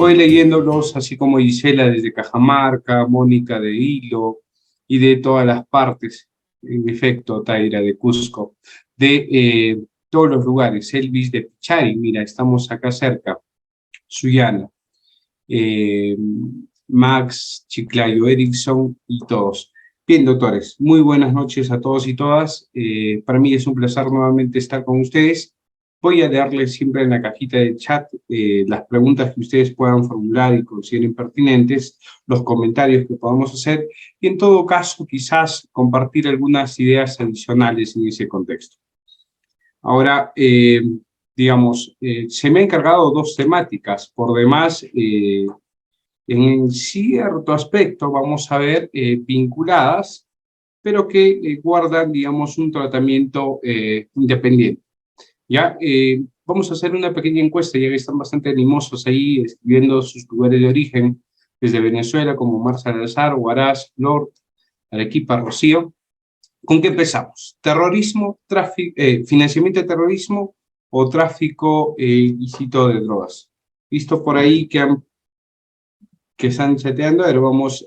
Voy leyéndolos, así como Gisela desde Cajamarca, Mónica de Hilo y de todas las partes, en efecto, Taira de Cusco, de todos los lugares, Elvis de Pichari, mira, estamos acá cerca, Suyana, eh, Max, Chiclayo, Erickson y todos. Bien, doctores, muy buenas noches a todos y todas. Para mí es un placer nuevamente estar con ustedes. Voy a darles siempre en la cajita de chat las preguntas que ustedes puedan formular y consideren pertinentes, los comentarios que podamos hacer y en todo caso quizás compartir algunas ideas adicionales en ese contexto. Ahora, digamos, se me han encargado dos temáticas. Por demás, en cierto aspecto, vamos a ver, vinculadas, pero que guardan, digamos, un tratamiento independiente. ¿Ya? Vamos a hacer una pequeña encuesta, ya que están bastante animosos ahí, escribiendo sus lugares de origen, desde Venezuela, como Mar Salazar, Huaraz, Lord, Arequipa, Rocío. ¿Con qué empezamos? ¿Terrorismo, financiamiento de terrorismo o tráfico ilícito de drogas? Visto por ahí que están chateando, a ver, vamos,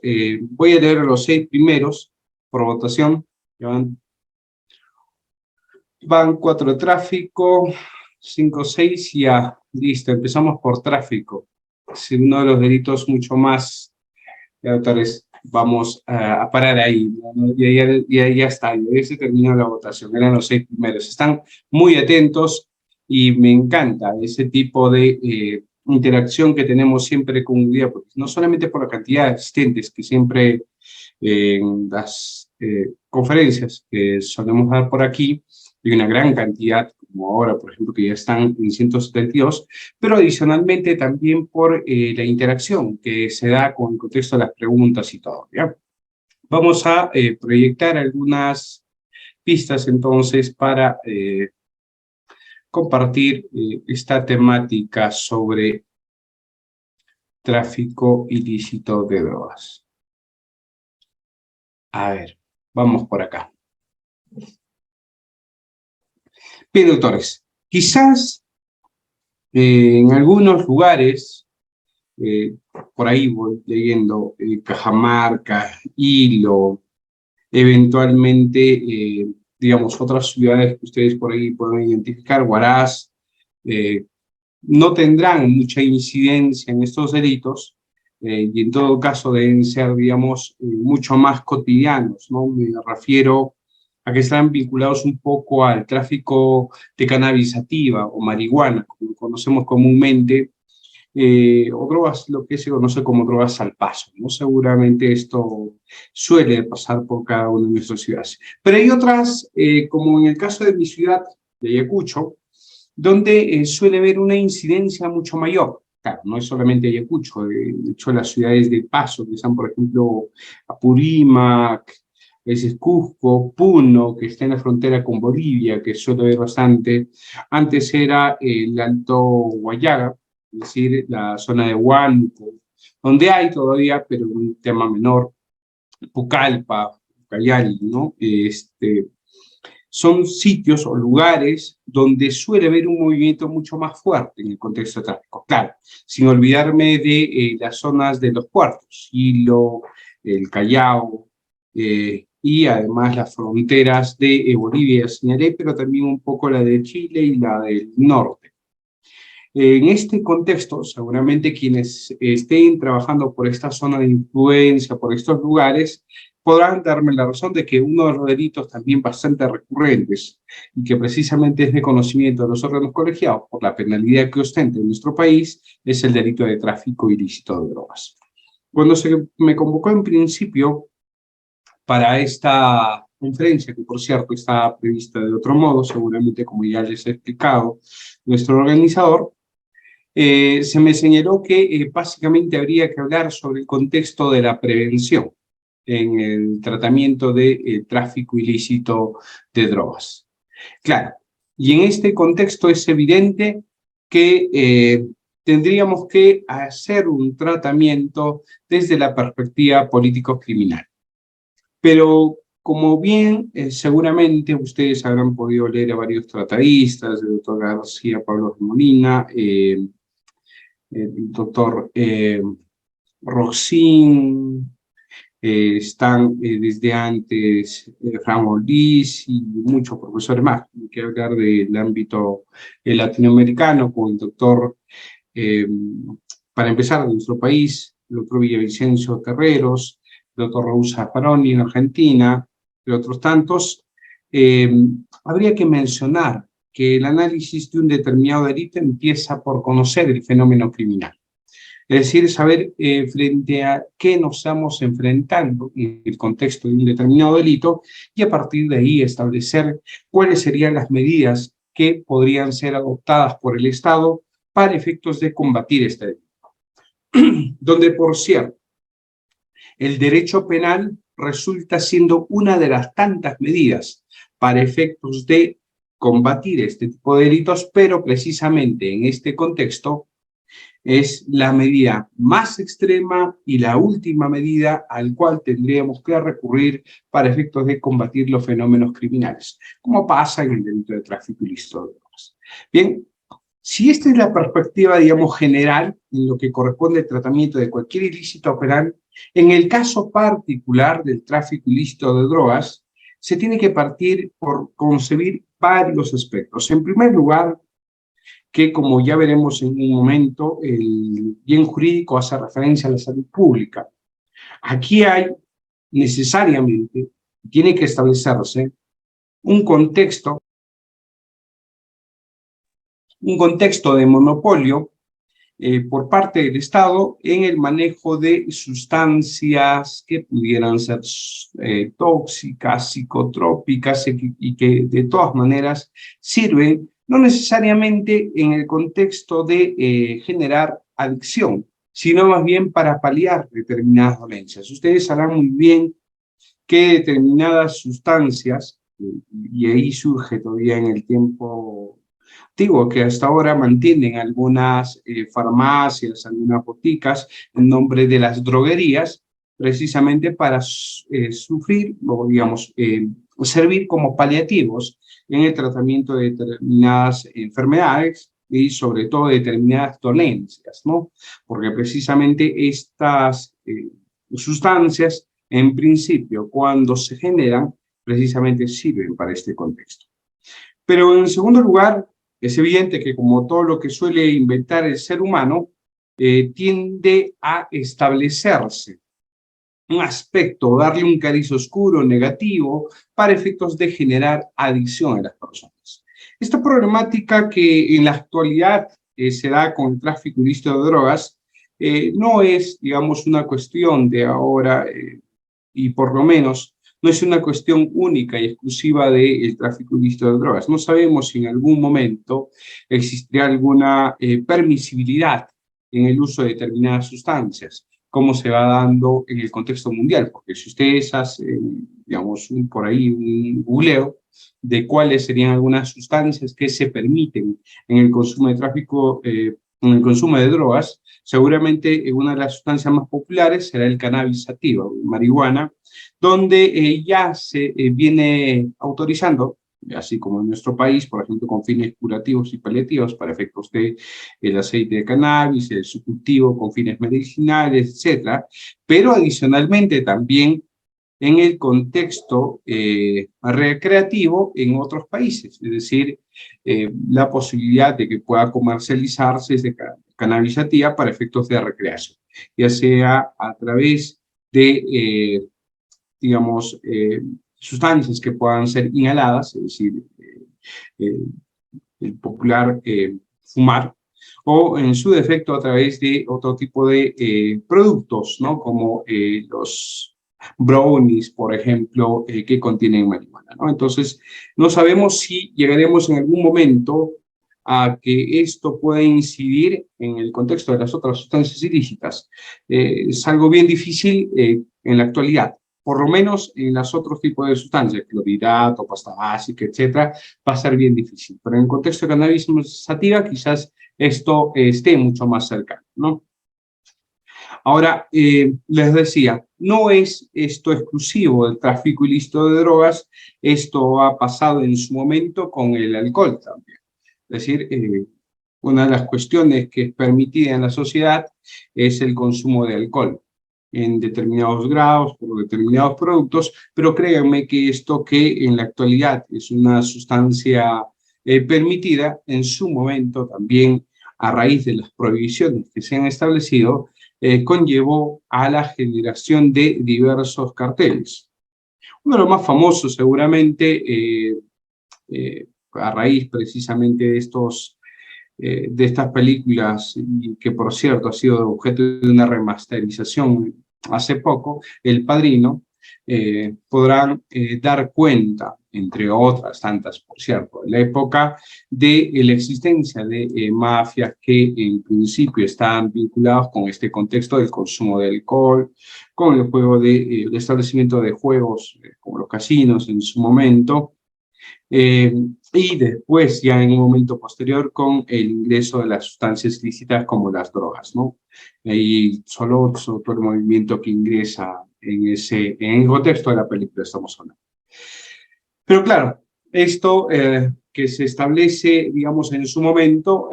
voy a leer los 6 primeros por votación. Van 4 de tráfico, 5, 6, ya, listo, empezamos por tráfico. Es uno de los delitos mucho más, ya, doctores, vamos a parar ahí, ¿no? Ya está, ya se terminó la votación, eran los 6 primeros. Están muy atentos y me encanta ese tipo de interacción que tenemos siempre con un día, porque no solamente por la cantidad de asistentes que siempre en las conferencias que solemos dar por aquí, hay una gran cantidad, como ahora, por ejemplo, que ya están en 172, pero adicionalmente también por la interacción que se da con el contexto de las preguntas y todo, ¿ya? Vamos a proyectar algunas pistas entonces para compartir esta temática sobre tráfico ilícito de drogas. A ver, vamos por acá. Bien, doctores, quizás en algunos lugares, por ahí voy leyendo Cajamarca, Hilo, eventualmente, digamos, otras ciudades que ustedes por ahí pueden identificar, Huaraz, no tendrán mucha incidencia en estos delitos y en todo caso deben ser, digamos, mucho más cotidianos, ¿no? Me refiero a que están vinculados un poco al tráfico de cannabis sativa o marihuana, como conocemos comúnmente, o drogas, lo que se conoce como drogas al paso, ¿no? Seguramente esto suele pasar por cada una de nuestras ciudades. Pero hay otras, como en el caso de mi ciudad, de Ayacucho, donde suele haber una incidencia mucho mayor. Claro, no es solamente Ayacucho, de hecho las ciudades del Paso, que están, por ejemplo, Apurímac, es Cusco, Puno, que está en la frontera con Bolivia, que suele haber bastante. Antes era el Alto Guayaga, es decir, la zona de Huánuco, donde hay todavía, pero un tema menor, Pucallpa, Ucayali, ¿no? Son sitios o lugares donde suele haber un movimiento mucho más fuerte en el contexto de tráfico. Claro, sin olvidarme de las zonas de los puertos, Hilo, el Callao, y además las fronteras de Bolivia, señalé, pero también un poco la de Chile y la del norte. En este contexto, seguramente quienes estén trabajando por esta zona de influencia, por estos lugares, podrán darme la razón de que uno de los delitos también bastante recurrentes y que precisamente es de conocimiento de los órganos colegiados por la penalidad que ostenta en nuestro país es el delito de tráfico ilícito de drogas. Cuando se me convocó en principio para esta conferencia, que por cierto está prevista de otro modo, seguramente como ya les he explicado, nuestro organizador, se me señaló que básicamente habría que hablar sobre el contexto de la prevención en el tratamiento de tráfico ilícito de drogas. Claro, y en este contexto es evidente que tendríamos que hacer un tratamiento desde la perspectiva político-criminal. Pero como bien seguramente ustedes habrán podido leer a varios tratadistas, el doctor García Pablo de Molina, el doctor Roxin, están desde antes Ramón Liz y muchos profesores más. Hay que hablar del ámbito latinoamericano con el doctor, para empezar, de nuestro país, el doctor Villavicencio Terreros, el doctor Raúl Zaffaroni en Argentina, y otros tantos. Habría que mencionar que el análisis de un determinado delito empieza por conocer el fenómeno criminal. Es decir, saber frente a qué nos estamos enfrentando en el contexto de un determinado delito y a partir de ahí establecer cuáles serían las medidas que podrían ser adoptadas por el Estado para efectos de combatir este delito. Donde, por cierto, el derecho penal resulta siendo una de las tantas medidas para efectos de combatir este tipo de delitos, pero precisamente en este contexto es la medida más extrema y la última medida al cual tendríamos que recurrir para efectos de combatir los fenómenos criminales, como pasa en el delito de tráfico ilícito de drogas. Bien, si esta es la perspectiva, digamos, general en lo que corresponde al tratamiento de cualquier ilícito penal, en el caso particular del tráfico ilícito de drogas, se tiene que partir por concebir varios aspectos. En primer lugar, que como ya veremos en un momento, el bien jurídico hace referencia a la salud pública. Aquí hay necesariamente, tiene que establecerse un contexto de monopolio por parte del Estado en el manejo de sustancias que pudieran ser tóxicas, psicotrópicas y que de todas maneras sirven no necesariamente en el contexto de generar adicción, sino más bien para paliar determinadas dolencias. Ustedes sabrán muy bien que determinadas sustancias, y ahí surge todavía en el tiempo antiguo, que hasta ahora mantienen algunas farmacias, algunas boticas, en nombre de las droguerías, precisamente para sufrir, o digamos, servir como paliativos en el tratamiento de determinadas enfermedades y sobre todo de determinadas dolencias, ¿no? Porque precisamente estas sustancias, en principio, cuando se generan, precisamente sirven para este contexto. Pero en segundo lugar, es evidente que como todo lo que suele inventar el ser humano, tiende a establecerse un aspecto, darle un cariz oscuro, negativo, para efectos de generar adicción en las personas. Esta problemática que en la actualidad se da con el tráfico ilícito de drogas, no es, digamos, una cuestión de ahora, y por lo menos no es una cuestión única y exclusiva del tráfico ilícito de drogas. No sabemos si en algún momento existirá alguna permisibilidad en el uso de determinadas sustancias, cómo se va dando en el contexto mundial, porque si ustedes hacen, digamos, por ahí un googleo de cuáles serían algunas sustancias que se permiten en el consumo de tráfico, en el consumo de drogas, seguramente una de las sustancias más populares será el cannabis sativa, marihuana, donde ya se viene autorizando, así como en nuestro país, por ejemplo, con fines curativos y paliativos para efectos de el aceite de cannabis, su cultivo con fines medicinales, etcétera, pero adicionalmente también en el contexto recreativo en otros países, es decir, la posibilidad de que pueda comercializarse de cannabis sativa para efectos de recreación, ya sea a través de digamos, sustancias que puedan ser inhaladas, es decir, eh, el popular fumar, o en su defecto a través de otro tipo de productos, ¿no? Como los brownies, por ejemplo, que contienen marihuana, ¿no? Entonces, no sabemos si llegaremos en algún momento a que esto pueda incidir en el contexto de las otras sustancias ilícitas. Es algo bien difícil en la actualidad, por lo menos en los otros tipos de sustancias, clorhidrato, pasta básica, etcétera, va a ser bien difícil. Pero en el contexto de cannabis sativa, quizás esto esté mucho más cercano, ¿no? Ahora, les decía, no es esto exclusivo del tráfico ilícito de drogas, esto ha pasado en su momento con el alcohol también. Es decir, una de las cuestiones que es permitida en la sociedad es el consumo de alcohol en determinados grados, por determinados productos, pero créanme que esto que en la actualidad es una sustancia permitida, en su momento también a raíz de las prohibiciones que se han establecido, conllevó a la generación de diversos carteles. Uno de los más famosos seguramente, a raíz precisamente de estas películas, y que por cierto ha sido objeto de una remasterización hace poco, El Padrino, podrán dar cuenta, entre otras tantas, por cierto, en la época de la existencia de mafias que en principio estaban vinculadas con este contexto del consumo de alcohol, con el juego el establecimiento de juegos como los casinos en su momento, y después, ya en un momento posterior, con el ingreso de las sustancias ilícitas como las drogas, ¿no? Y solo todo el movimiento que ingresa en el contexto de la película estamos hablando. Pero claro, esto que se establece, digamos, en su momento,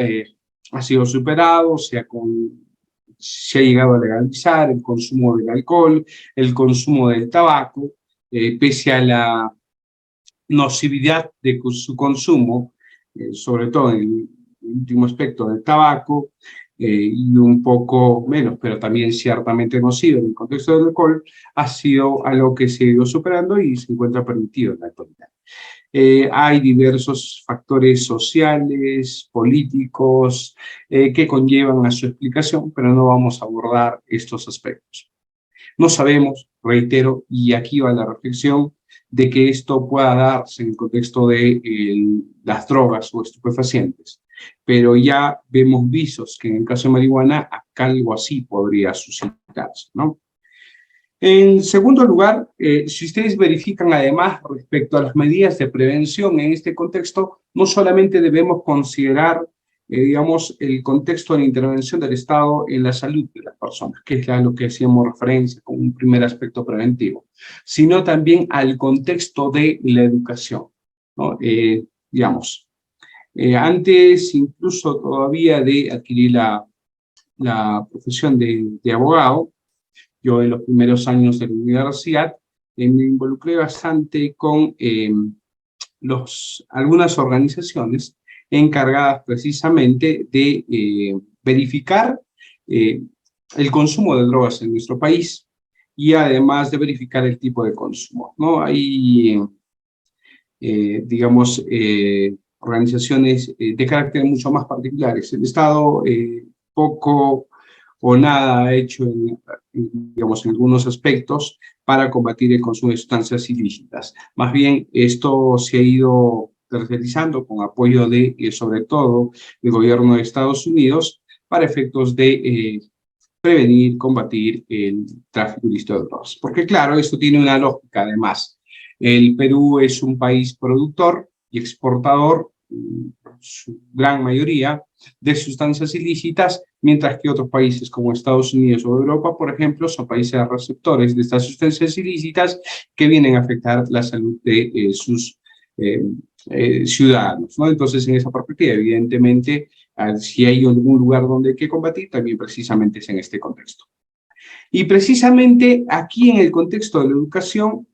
ha sido superado, se ha llegado a legalizar el consumo del alcohol, el consumo del tabaco, pese a la nocividad de su consumo, sobre todo en el último aspecto del tabaco, y un poco menos, pero también ciertamente nocivo en el contexto del alcohol, ha sido algo que se ha ido superando y se encuentra permitido en la actualidad. Hay diversos factores sociales, políticos, que conllevan a su explicación, pero no vamos a abordar estos aspectos. No sabemos, reitero, y aquí va la reflexión, de que esto pueda darse en el contexto de las drogas o estupefacientes. Pero ya vemos visos que en el caso de marihuana, acá algo así podría suscitarse, ¿no? En segundo lugar, si ustedes verifican además respecto a las medidas de prevención en este contexto, no solamente debemos considerar, digamos, el contexto de la intervención del Estado en la salud de las personas, que es a lo que hacíamos referencia como un primer aspecto preventivo, sino también al contexto de la educación, ¿no? Digamos, antes incluso todavía de adquirir la profesión de abogado, yo en los primeros años de la universidad me involucré bastante con algunas organizaciones encargadas precisamente de verificar eh, el consumo de drogas en nuestro país y además de verificar el tipo de consumo, ¿no? Hay, digamos, organizaciones de carácter mucho más particulares. El Estado poco o nada ha hecho, digamos, en algunos aspectos para combatir el consumo de sustancias ilícitas. Más bien, esto se ha ido realizando con apoyo de, sobre todo, el gobierno de Estados Unidos para efectos de prevenir, combatir el tráfico ilícito de drogas. Porque claro, esto tiene una lógica además. El Perú es un país productor y exportador, su gran mayoría, de sustancias ilícitas, mientras que otros países como Estados Unidos o Europa, por ejemplo, son países receptores de estas sustancias ilícitas que vienen a afectar la salud de sus ciudadanos, ¿no? Entonces, en esa perspectiva, evidentemente, si hay algún lugar donde hay que combatir, también precisamente es en este contexto. Y precisamente aquí en el contexto de la educación,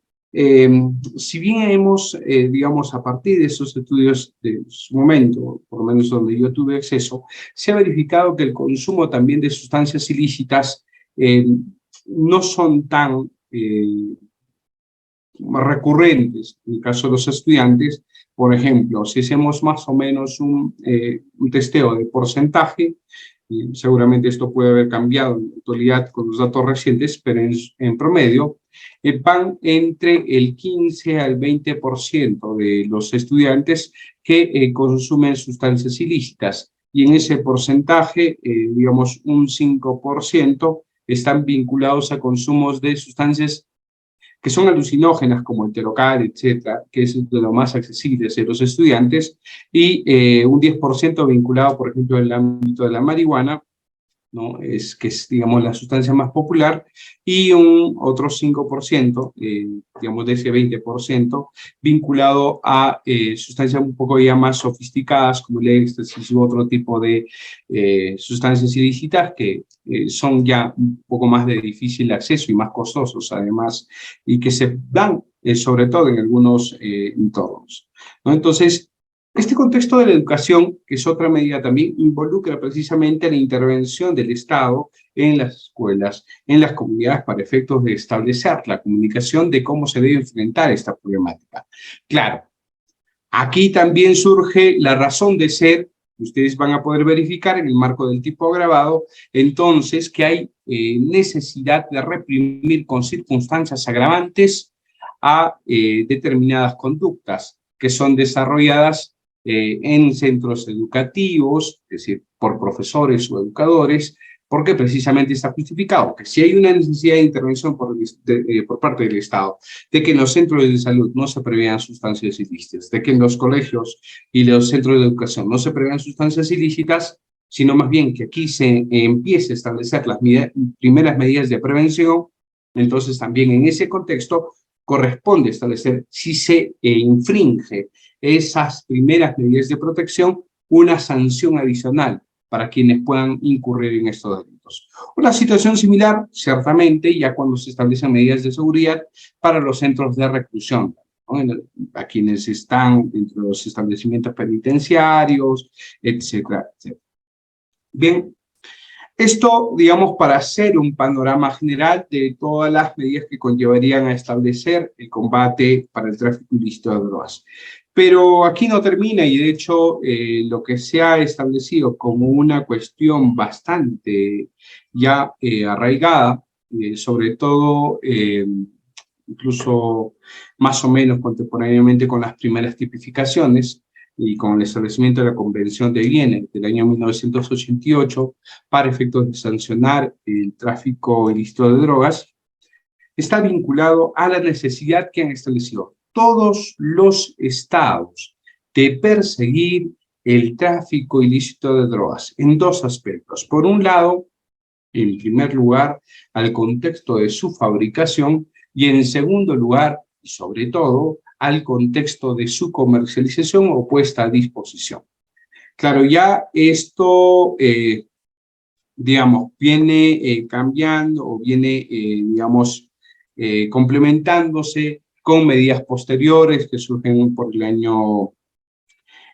si bien hemos, digamos, a partir de esos estudios de su momento, por lo menos donde yo tuve acceso, se ha verificado que el consumo también de sustancias ilícitas no son tan recurrentes. En el caso de los estudiantes, por ejemplo, si hacemos más o menos un testeo de porcentaje, seguramente esto puede haber cambiado en la actualidad con los datos recientes, pero en promedio van entre el 15 al 20% de los estudiantes que consumen sustancias ilícitas. Y en ese porcentaje, digamos, un 5% están vinculados a consumos de sustancias que son alucinógenas como el terocal, etcétera, que es de lo más accesible a los estudiantes, y un 10% vinculado, por ejemplo, al ámbito de la marihuana, ¿no? Que es, digamos, la sustancia más popular, y un otro 5%, digamos, de ese 20%, vinculado a sustancias un poco ya más sofisticadas, como el éxtasis u otro tipo de sustancias ilícitas que son ya un poco más de difícil acceso y más costosos, además, y que se dan, sobre todo en algunos entornos, ¿no? Entonces, este contexto de la educación, que es otra medida también, involucra precisamente la intervención del Estado en las escuelas, en las comunidades, para efectos de establecer la comunicación de cómo se debe enfrentar esta problemática. Claro, aquí también surge la razón de ser, que ustedes van a poder verificar en el marco del tipo agravado, entonces, que hay necesidad de reprimir con circunstancias agravantes a determinadas conductas que son desarrolladas en centros educativos, es decir, por profesores o educadores, porque precisamente está justificado que si hay una necesidad de intervención por parte del Estado, de que en los centros de salud no se prevean sustancias ilícitas, de que en los colegios y los centros de educación no se prevean sustancias ilícitas, sino más bien que aquí se empiece a establecer las primeras medidas de prevención. Entonces también en ese contexto corresponde establecer, si se infringe esas primeras medidas de protección, una sanción adicional para quienes puedan incurrir en estos delitos. Una situación similar, ciertamente, ya cuando se establecen medidas de seguridad para los centros de reclusión, ¿no? A quienes están dentro de los establecimientos penitenciarios, etcétera, etcétera. Bien, esto, digamos, para hacer un panorama general de todas las medidas que conllevarían a establecer el combate para el tráfico ilícito de drogas. Pero aquí no termina, y de hecho lo que se ha establecido como una cuestión bastante ya arraigada, sobre todo incluso más o menos contemporáneamente con las primeras tipificaciones y con el establecimiento de la Convención de Viena del año 1988 para efectos de sancionar el tráfico ilícito de drogas, está vinculado a la necesidad que han establecido todos los estados de perseguir el tráfico ilícito de drogas en dos aspectos. Por un lado, en primer lugar, al contexto de su fabricación, y en segundo lugar, y sobre todo, al contexto de su comercialización o puesta a disposición. Claro, ya esto, digamos, viene cambiando o viene, digamos, complementándose con medidas posteriores que surgen por el año,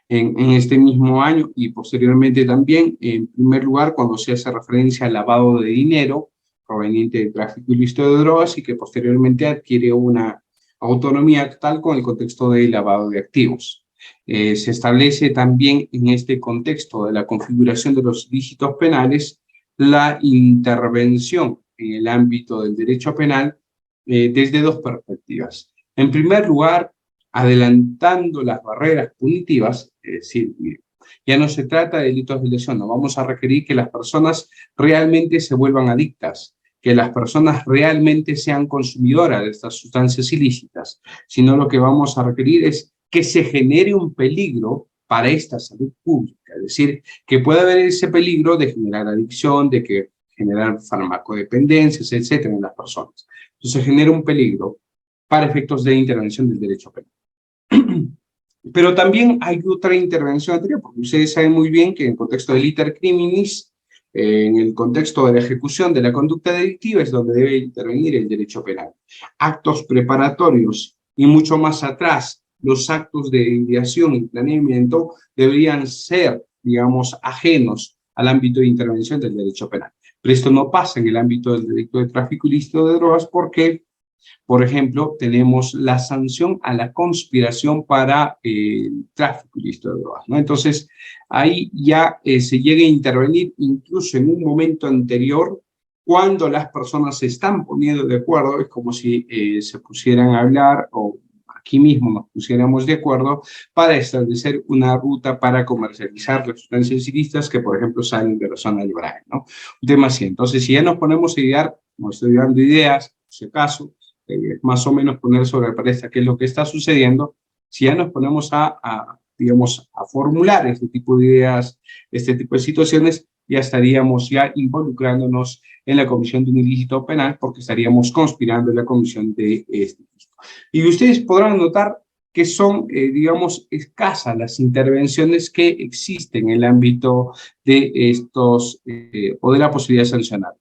en este mismo año, y posteriormente también, en primer lugar, cuando se hace referencia al lavado de dinero proveniente del tráfico ilícito de drogas y que posteriormente adquiere una autonomía total con el contexto del lavado de activos. Se establece también en este contexto de la configuración de los ilícitos penales la intervención en el ámbito del derecho penal desde dos perspectivas. En primer lugar, adelantando las barreras punitivas, es decir, ya no se trata de delitos de lesión, no vamos a requerir que las personas realmente se vuelvan adictas, que las personas realmente sean consumidoras de estas sustancias ilícitas, sino lo que vamos a requerir es que se genere un peligro para esta salud pública, es decir, que pueda haber ese peligro de generar adicción, de que generar farmacodependencias, etcétera, en las personas. Entonces genera un peligro para efectos de intervención del derecho penal. Pero también hay otra intervención anterior, porque ustedes saben muy bien que en el contexto del iter criminis, en el contexto de la ejecución de la conducta delictiva, es donde debe intervenir el derecho penal. Actos preparatorios y mucho más atrás, los actos de ideación y planeamiento deberían ser, digamos, ajenos al ámbito de intervención del derecho penal. Pero esto no pasa en el ámbito del delito de tráfico ilícito de drogas porque, por ejemplo, tenemos la sanción a la conspiración para el tráfico ilícito de drogas, ¿no? Entonces, ahí ya se llega a intervenir incluso en un momento anterior, cuando las personas se están poniendo de acuerdo, es como si se pusieran a hablar o aquí mismo nos pusiéramos de acuerdo para establecer una ruta para comercializar las sustancias ilícitas que, por ejemplo, salen de la zona libre, ¿no? Un tema así. Entonces, si ya nos ponemos a idear, como estoy dando ideas, en ese caso, más o menos poner sobre la palestra qué es lo que está sucediendo, si ya nos ponemos digamos, a formular este tipo de ideas, este tipo de situaciones, ya estaríamos ya involucrándonos en la comisión de un ilícito penal porque estaríamos conspirando en la comisión de este ilícito. Y ustedes podrán notar que son, digamos, escasas las intervenciones que existen en el ámbito de estos, o de la posibilidad de sancionar.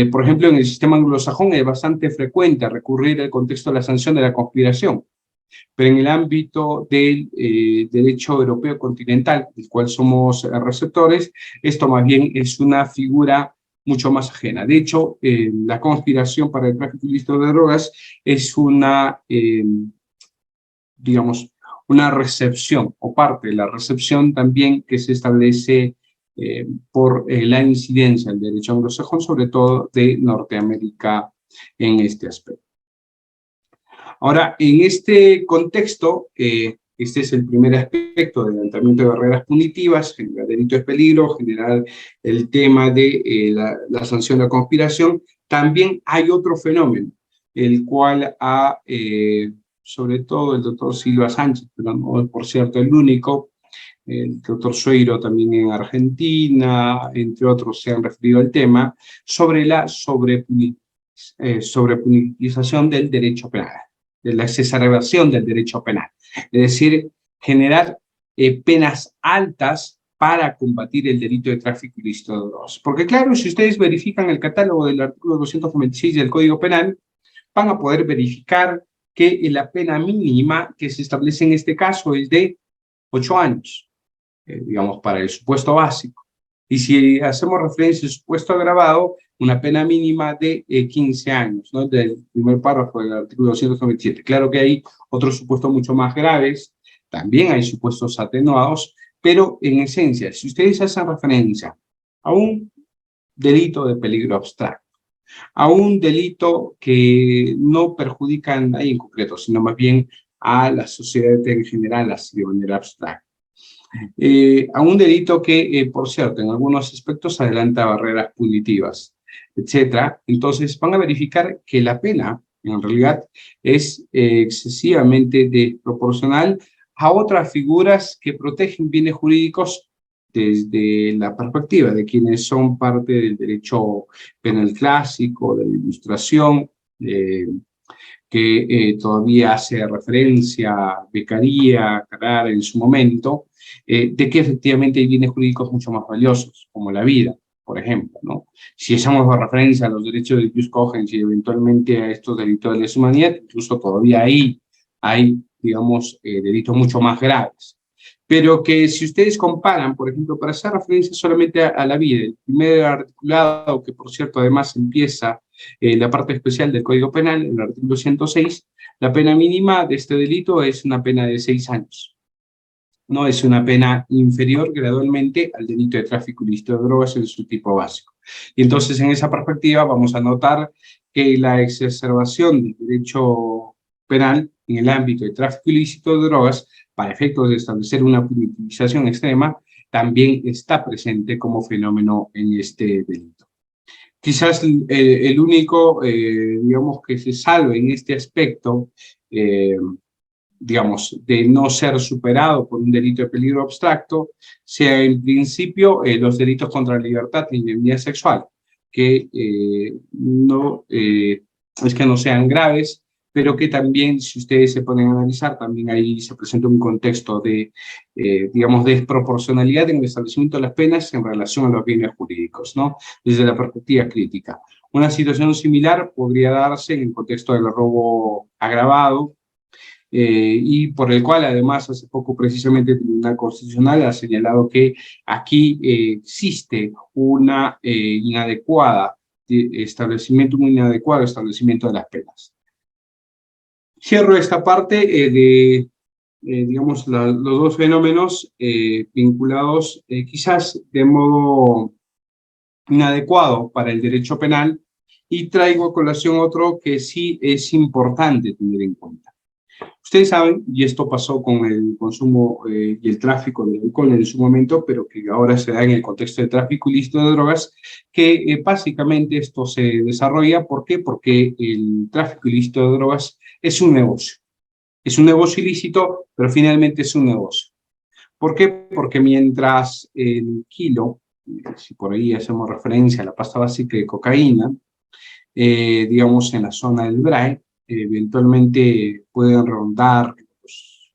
Por ejemplo, en el sistema anglosajón es bastante frecuente recurrir al contexto de la sanción de la conspiración, pero en el ámbito del derecho europeo continental, del cual somos receptores, esto más bien es una figura mucho más ajena. De hecho, la conspiración para el tráfico ilícito de drogas es una, digamos, una recepción o parte de la recepción también que se establece por la incidencia del derecho anglosajón, sobre todo de Norteamérica en este aspecto. Ahora, en este contexto, este es el primer aspecto del levantamiento de barreras punitivas, generar delito de peligro, generar el tema de la sanción de la conspiración. También hay otro fenómeno, el cual ha, sobre todo el doctor Silva Sánchez, pero no es por cierto el único, el doctor Sueiro también en Argentina, entre otros se han referido al tema, sobre la sobrepunitización del derecho penal, de la exacerbación del derecho penal. Es decir, generar penas altas para combatir el delito de tráfico ilícito de drogas. Porque claro, si ustedes verifican el catálogo del artículo 296 del Código Penal, van a poder verificar que la pena mínima que se establece en este caso es de 8 años, digamos, para el supuesto básico. Y si hacemos referencia al supuesto agravado, una pena mínima de 15 años, ¿no? Del primer párrafo del artículo 297. Claro que hay otros supuestos mucho más graves, también hay supuestos atenuados, pero en esencia, si ustedes hacen referencia a un delito de peligro abstracto, a un delito que no perjudica a nadie en concreto, sino más bien a la sociedad en general, así de manera abstracta, a un delito que, por cierto, en algunos aspectos adelanta barreras punitivas, etcétera. Entonces van a verificar que la pena, en realidad, es excesivamente desproporcional a otras figuras que protegen bienes jurídicos desde la perspectiva de quienes son parte del derecho penal clásico, de la ilustración, que todavía hace referencia a Beccaria, Carrara en su momento, de que efectivamente hay bienes jurídicos mucho más valiosos, como la vida, por ejemplo, ¿no? Si hacemos referencia a los derechos de jus cogens y eventualmente a estos delitos de lesa humanidad, incluso todavía hay digamos, delitos mucho más graves. Pero que si ustedes comparan, por ejemplo, para hacer referencia solamente a la vida, el primer articulado, que por cierto además empieza la parte especial del Código Penal, en el artículo 106, la pena mínima de este delito es una pena de 6 años. No es una pena inferior gradualmente al delito de tráfico ilícito de drogas en su tipo básico. Y entonces, en esa perspectiva, vamos a notar que la exacerbación del derecho penal en el ámbito de tráfico ilícito de drogas, para efectos de establecer una punitivización extrema, también está presente como fenómeno en este delito. Quizás el único, digamos, que se salve en este aspecto, digamos, de no ser superado por un delito de peligro abstracto, sea en principio los delitos contra la libertad e indemnidad sexual, que no es que no sean graves, pero que también, si ustedes se ponen a analizar, también ahí se presenta un contexto de, digamos, desproporcionalidad en el establecimiento de las penas en relación a los bienes jurídicos, ¿no? Desde la perspectiva crítica. Una situación similar podría darse en el contexto del robo agravado, y por el cual además hace poco precisamente el Tribunal Constitucional ha señalado que aquí existe una inadecuada un inadecuado establecimiento de las penas. Cierro esta parte de, digamos, los dos fenómenos vinculados quizás de modo inadecuado para el derecho penal, y traigo a colación otro que sí es importante tener en cuenta. Ustedes saben, y esto pasó con el consumo y el tráfico de alcohol en su momento, pero que ahora se da en el contexto de tráfico ilícito de drogas, que básicamente esto se desarrolla, ¿por qué? Porque el tráfico ilícito de drogas es un negocio. Es un negocio ilícito, pero finalmente es un negocio. ¿Por qué? Porque mientras el kilo si por ahí hacemos referencia a la pasta básica de cocaína, digamos en la zona del BRAE, eventualmente pueden rondar los,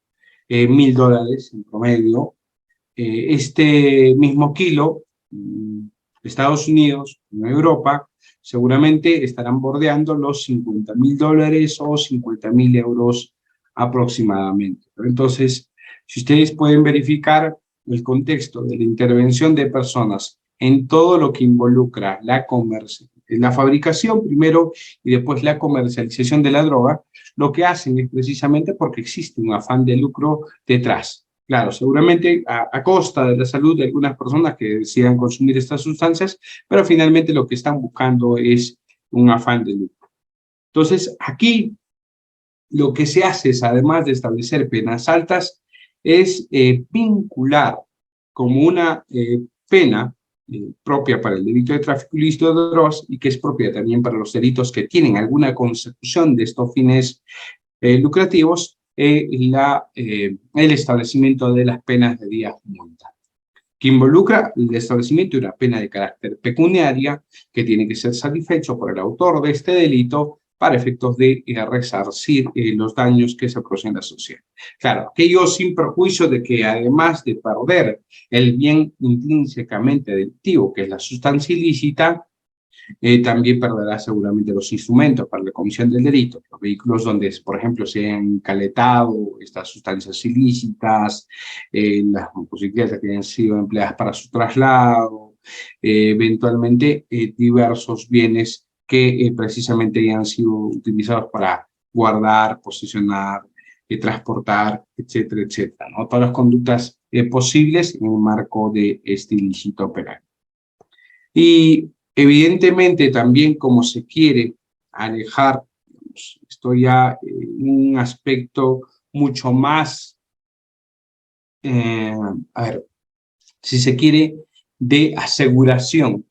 $1.000 en promedio. Este mismo kilo, Estados Unidos, en Europa, seguramente estarán bordeando los $50.000 o 50.000 euros aproximadamente. Entonces, si ustedes pueden verificar el contexto de la intervención de personas en todo lo que involucra la fabricación primero y después la comercialización de la droga, lo que hacen es precisamente porque existe un afán de lucro detrás. Claro, seguramente a costa de la salud de algunas personas que decidan consumir estas sustancias, pero finalmente lo que están buscando es un afán de lucro. Entonces, aquí lo que se hace es, además de establecer penas altas, es vincular como una pena propia para el delito de tráfico ilícito de drogas y que es propia también para los delitos que tienen alguna consecución de estos fines lucrativos, el establecimiento de las penas de días multa, que involucra el establecimiento de una pena de carácter pecuniaria que tiene que ser satisfecho por el autor de este delito para efectos de resarcir los daños que se producen en la sociedad. Claro, aquello sin perjuicio de que además de perder el bien intrínsecamente delictivo, que es la sustancia ilícita, también perderá seguramente los instrumentos para la comisión del delito, los vehículos donde, por ejemplo, se han caletado estas sustancias ilícitas, las motocicletas que han sido empleadas para su traslado, eventualmente diversos bienes que precisamente hayan sido utilizados para guardar, posicionar, transportar, etcétera, etcétera, ¿no? Todas las conductas posibles en el marco de este ilícito penal. Y evidentemente también como se quiere alejar, esto ya un aspecto mucho más, a ver, si se quiere, de aseguración,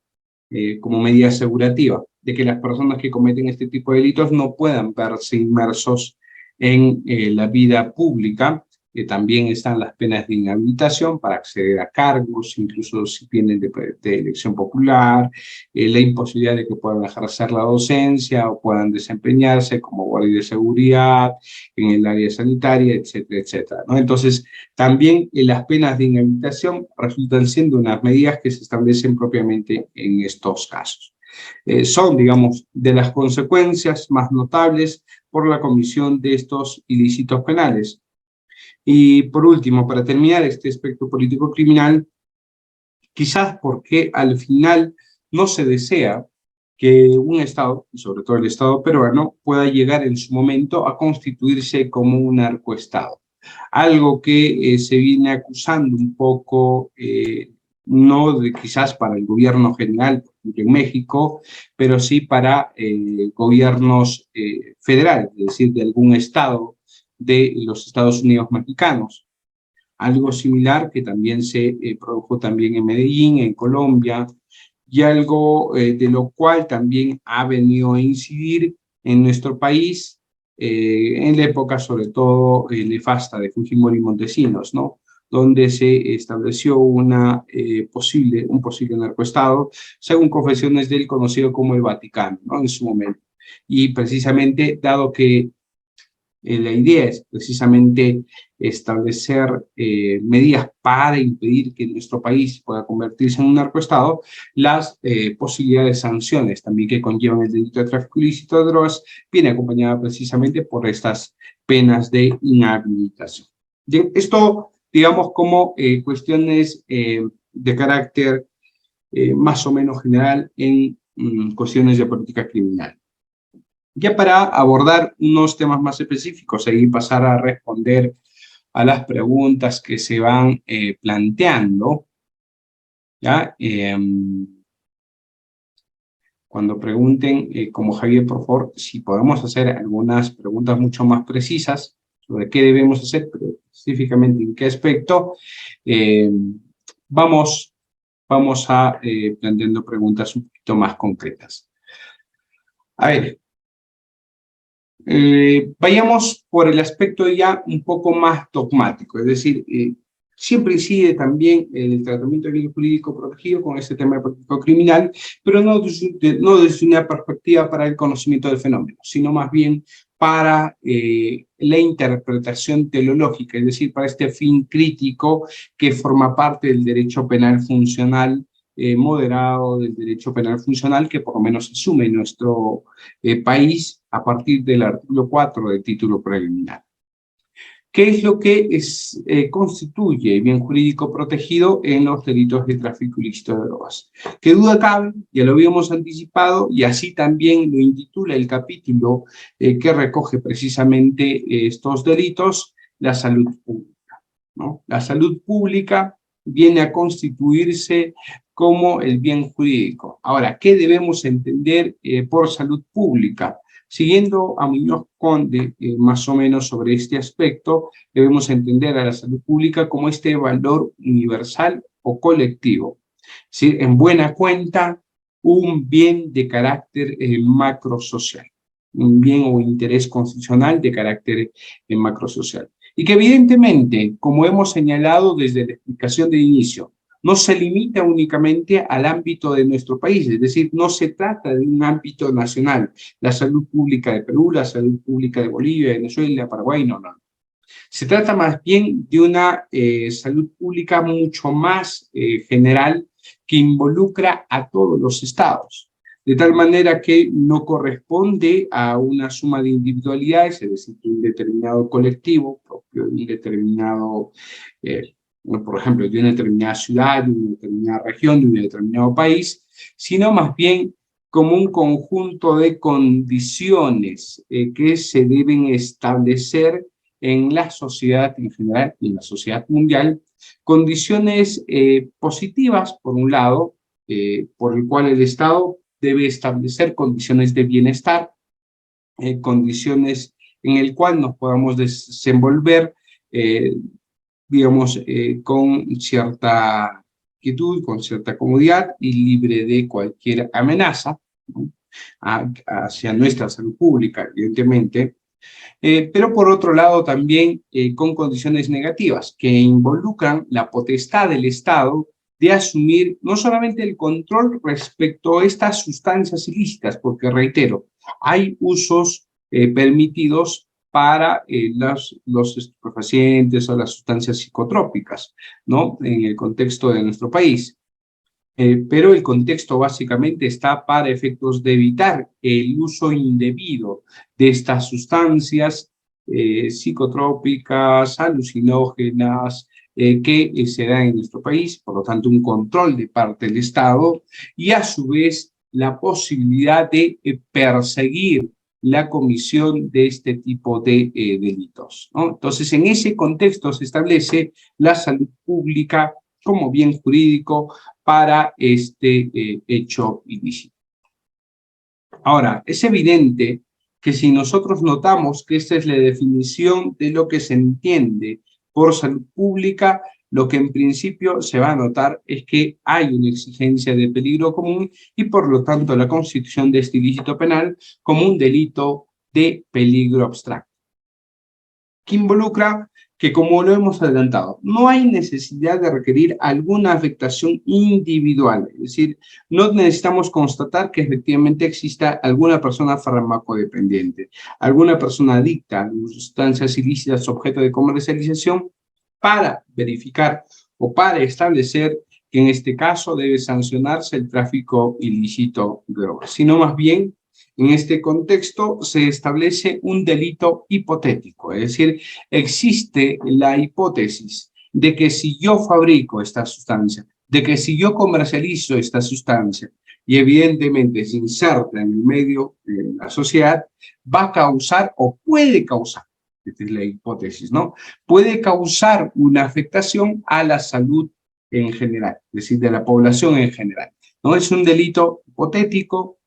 como medida asegurativa, de que las personas que cometen este tipo de delitos no puedan verse inmersos en la vida pública. También están las penas de inhabilitación para acceder a cargos, incluso si vienen de elección popular, la imposibilidad de que puedan ejercer la docencia o puedan desempeñarse como guardia de seguridad en el área sanitaria, etcétera, etcétera, ¿no? Entonces, también las penas de inhabilitación resultan siendo unas medidas que se establecen propiamente en estos casos. Son, digamos, de las consecuencias más notables por la comisión de estos ilícitos penales. Y por último, para terminar este aspecto político criminal, quizás porque al final no se desea que un Estado, y sobre todo el Estado peruano, pueda llegar en su momento a constituirse como un narcoestado. Algo que se viene acusando un poco, no de, quizás para el gobierno general en México, pero sí para gobiernos federales, es decir, de algún Estado de los Estados Unidos mexicanos. Algo similar que también se produjo también en Medellín, en Colombia, y algo de lo cual también ha venido a incidir en nuestro país en la época sobre todo nefasta de Fujimori y Montesinos, ¿no? Donde se estableció un posible narcoestado, según confesiones del conocido como el Vaticano, ¿no? En su momento. Y precisamente, dado que la idea es precisamente establecer medidas para impedir que nuestro país pueda convertirse en un narcoestado, las posibilidades de sanciones también que conllevan el delito de tráfico ilícito de drogas viene acompañada precisamente por estas penas de inhabilitación. Bien, esto, digamos, como cuestiones de carácter más o menos general en cuestiones de política criminal. Ya para abordar unos temas más específicos y pasar a responder a las preguntas que se van planteando, ¿ya? Cuando pregunten, como Javier, por favor, si podemos hacer algunas preguntas mucho más precisas sobre qué debemos hacer, pero específicamente en qué aspecto, vamos a planteando preguntas un poquito más concretas. A ver, vayamos por el aspecto ya un poco más dogmático, es decir, Siempre incide también el tratamiento del bien jurídico protegido con este tema de político criminal, pero no desde una perspectiva para el conocimiento del fenómeno, sino más bien para la interpretación teleológica, es decir, para este fin crítico que forma parte del derecho penal funcional moderado, del derecho penal funcional que por lo menos asume nuestro país a partir del artículo 4 del título preliminar. ¿Qué es lo que constituye bien jurídico protegido en los delitos de tráfico ilícito de drogas? ¿Qué duda cabe? Ya lo habíamos anticipado y así también lo intitula el capítulo que recoge precisamente estos delitos, la salud pública, ¿no? La salud pública viene a constituirse como el bien jurídico. Ahora, ¿qué debemos entender por salud pública? Siguiendo a Muñoz Conde, más o menos sobre este aspecto, debemos entender a la salud pública como este valor universal o colectivo. ¿Sí? En buena cuenta, un bien de carácter macrosocial, un bien o interés constitucional de carácter macrosocial. Y que evidentemente, como hemos señalado desde la explicación de inicio, no se limita únicamente al ámbito de nuestro país, es decir, no se trata de un ámbito nacional, la salud pública de Perú, la salud pública de Bolivia, Venezuela, Paraguay, no. Se trata más bien de una salud pública mucho más general que involucra a todos los estados, de tal manera que no corresponde a una suma de individualidades, es decir, de un determinado colectivo propio de un determinado por ejemplo, de una determinada ciudad, de una determinada región, de un determinado país, sino más bien como un conjunto de condiciones que se deben establecer en la sociedad en general y en la sociedad mundial, condiciones positivas, por un lado, por el cual el Estado debe establecer condiciones de bienestar, condiciones en el cual nos podamos desenvolver digamos, con cierta quietud, con cierta comodidad y libre de cualquier amenaza, ¿no? Hacia nuestra salud pública, evidentemente, pero por otro lado también con condiciones negativas que involucran la potestad del Estado de asumir no solamente el control respecto a estas sustancias ilícitas, porque reitero, hay usos permitidos para los estupefacientes o las sustancias psicotrópicas, ¿no? En el contexto de nuestro país. Pero el contexto básicamente está para efectos de evitar el uso indebido de estas sustancias psicotrópicas, alucinógenas, que se dan en nuestro país, por lo tanto un control de parte del Estado y a su vez la posibilidad de perseguir la comisión de este tipo de delitos, ¿no? Entonces, en ese contexto se establece la salud pública como bien jurídico para este hecho ilícito. Ahora, es evidente que si nosotros notamos que esta es la definición de lo que se entiende por salud pública, lo que en principio se va a notar es que hay una exigencia de peligro común y por lo tanto la constitución de este ilícito penal como un delito de peligro abstracto, que involucra que, como lo hemos adelantado, no hay necesidad de requerir alguna afectación individual, es decir, no necesitamos constatar que efectivamente exista alguna persona farmacodependiente, alguna persona adicta a sustancias ilícitas objeto de comercialización para verificar o para establecer que en este caso debe sancionarse el tráfico ilícito de drogas, sino más bien en este contexto se establece un delito hipotético, es decir, existe la hipótesis de que si yo fabrico esta sustancia, de que si yo comercializo esta sustancia y evidentemente se inserta en el medio de la sociedad, va a causar o puede causar, esta es la hipótesis, ¿no? Puede causar una afectación a la salud en general, es decir, de la población en general. No es un delito hipotético.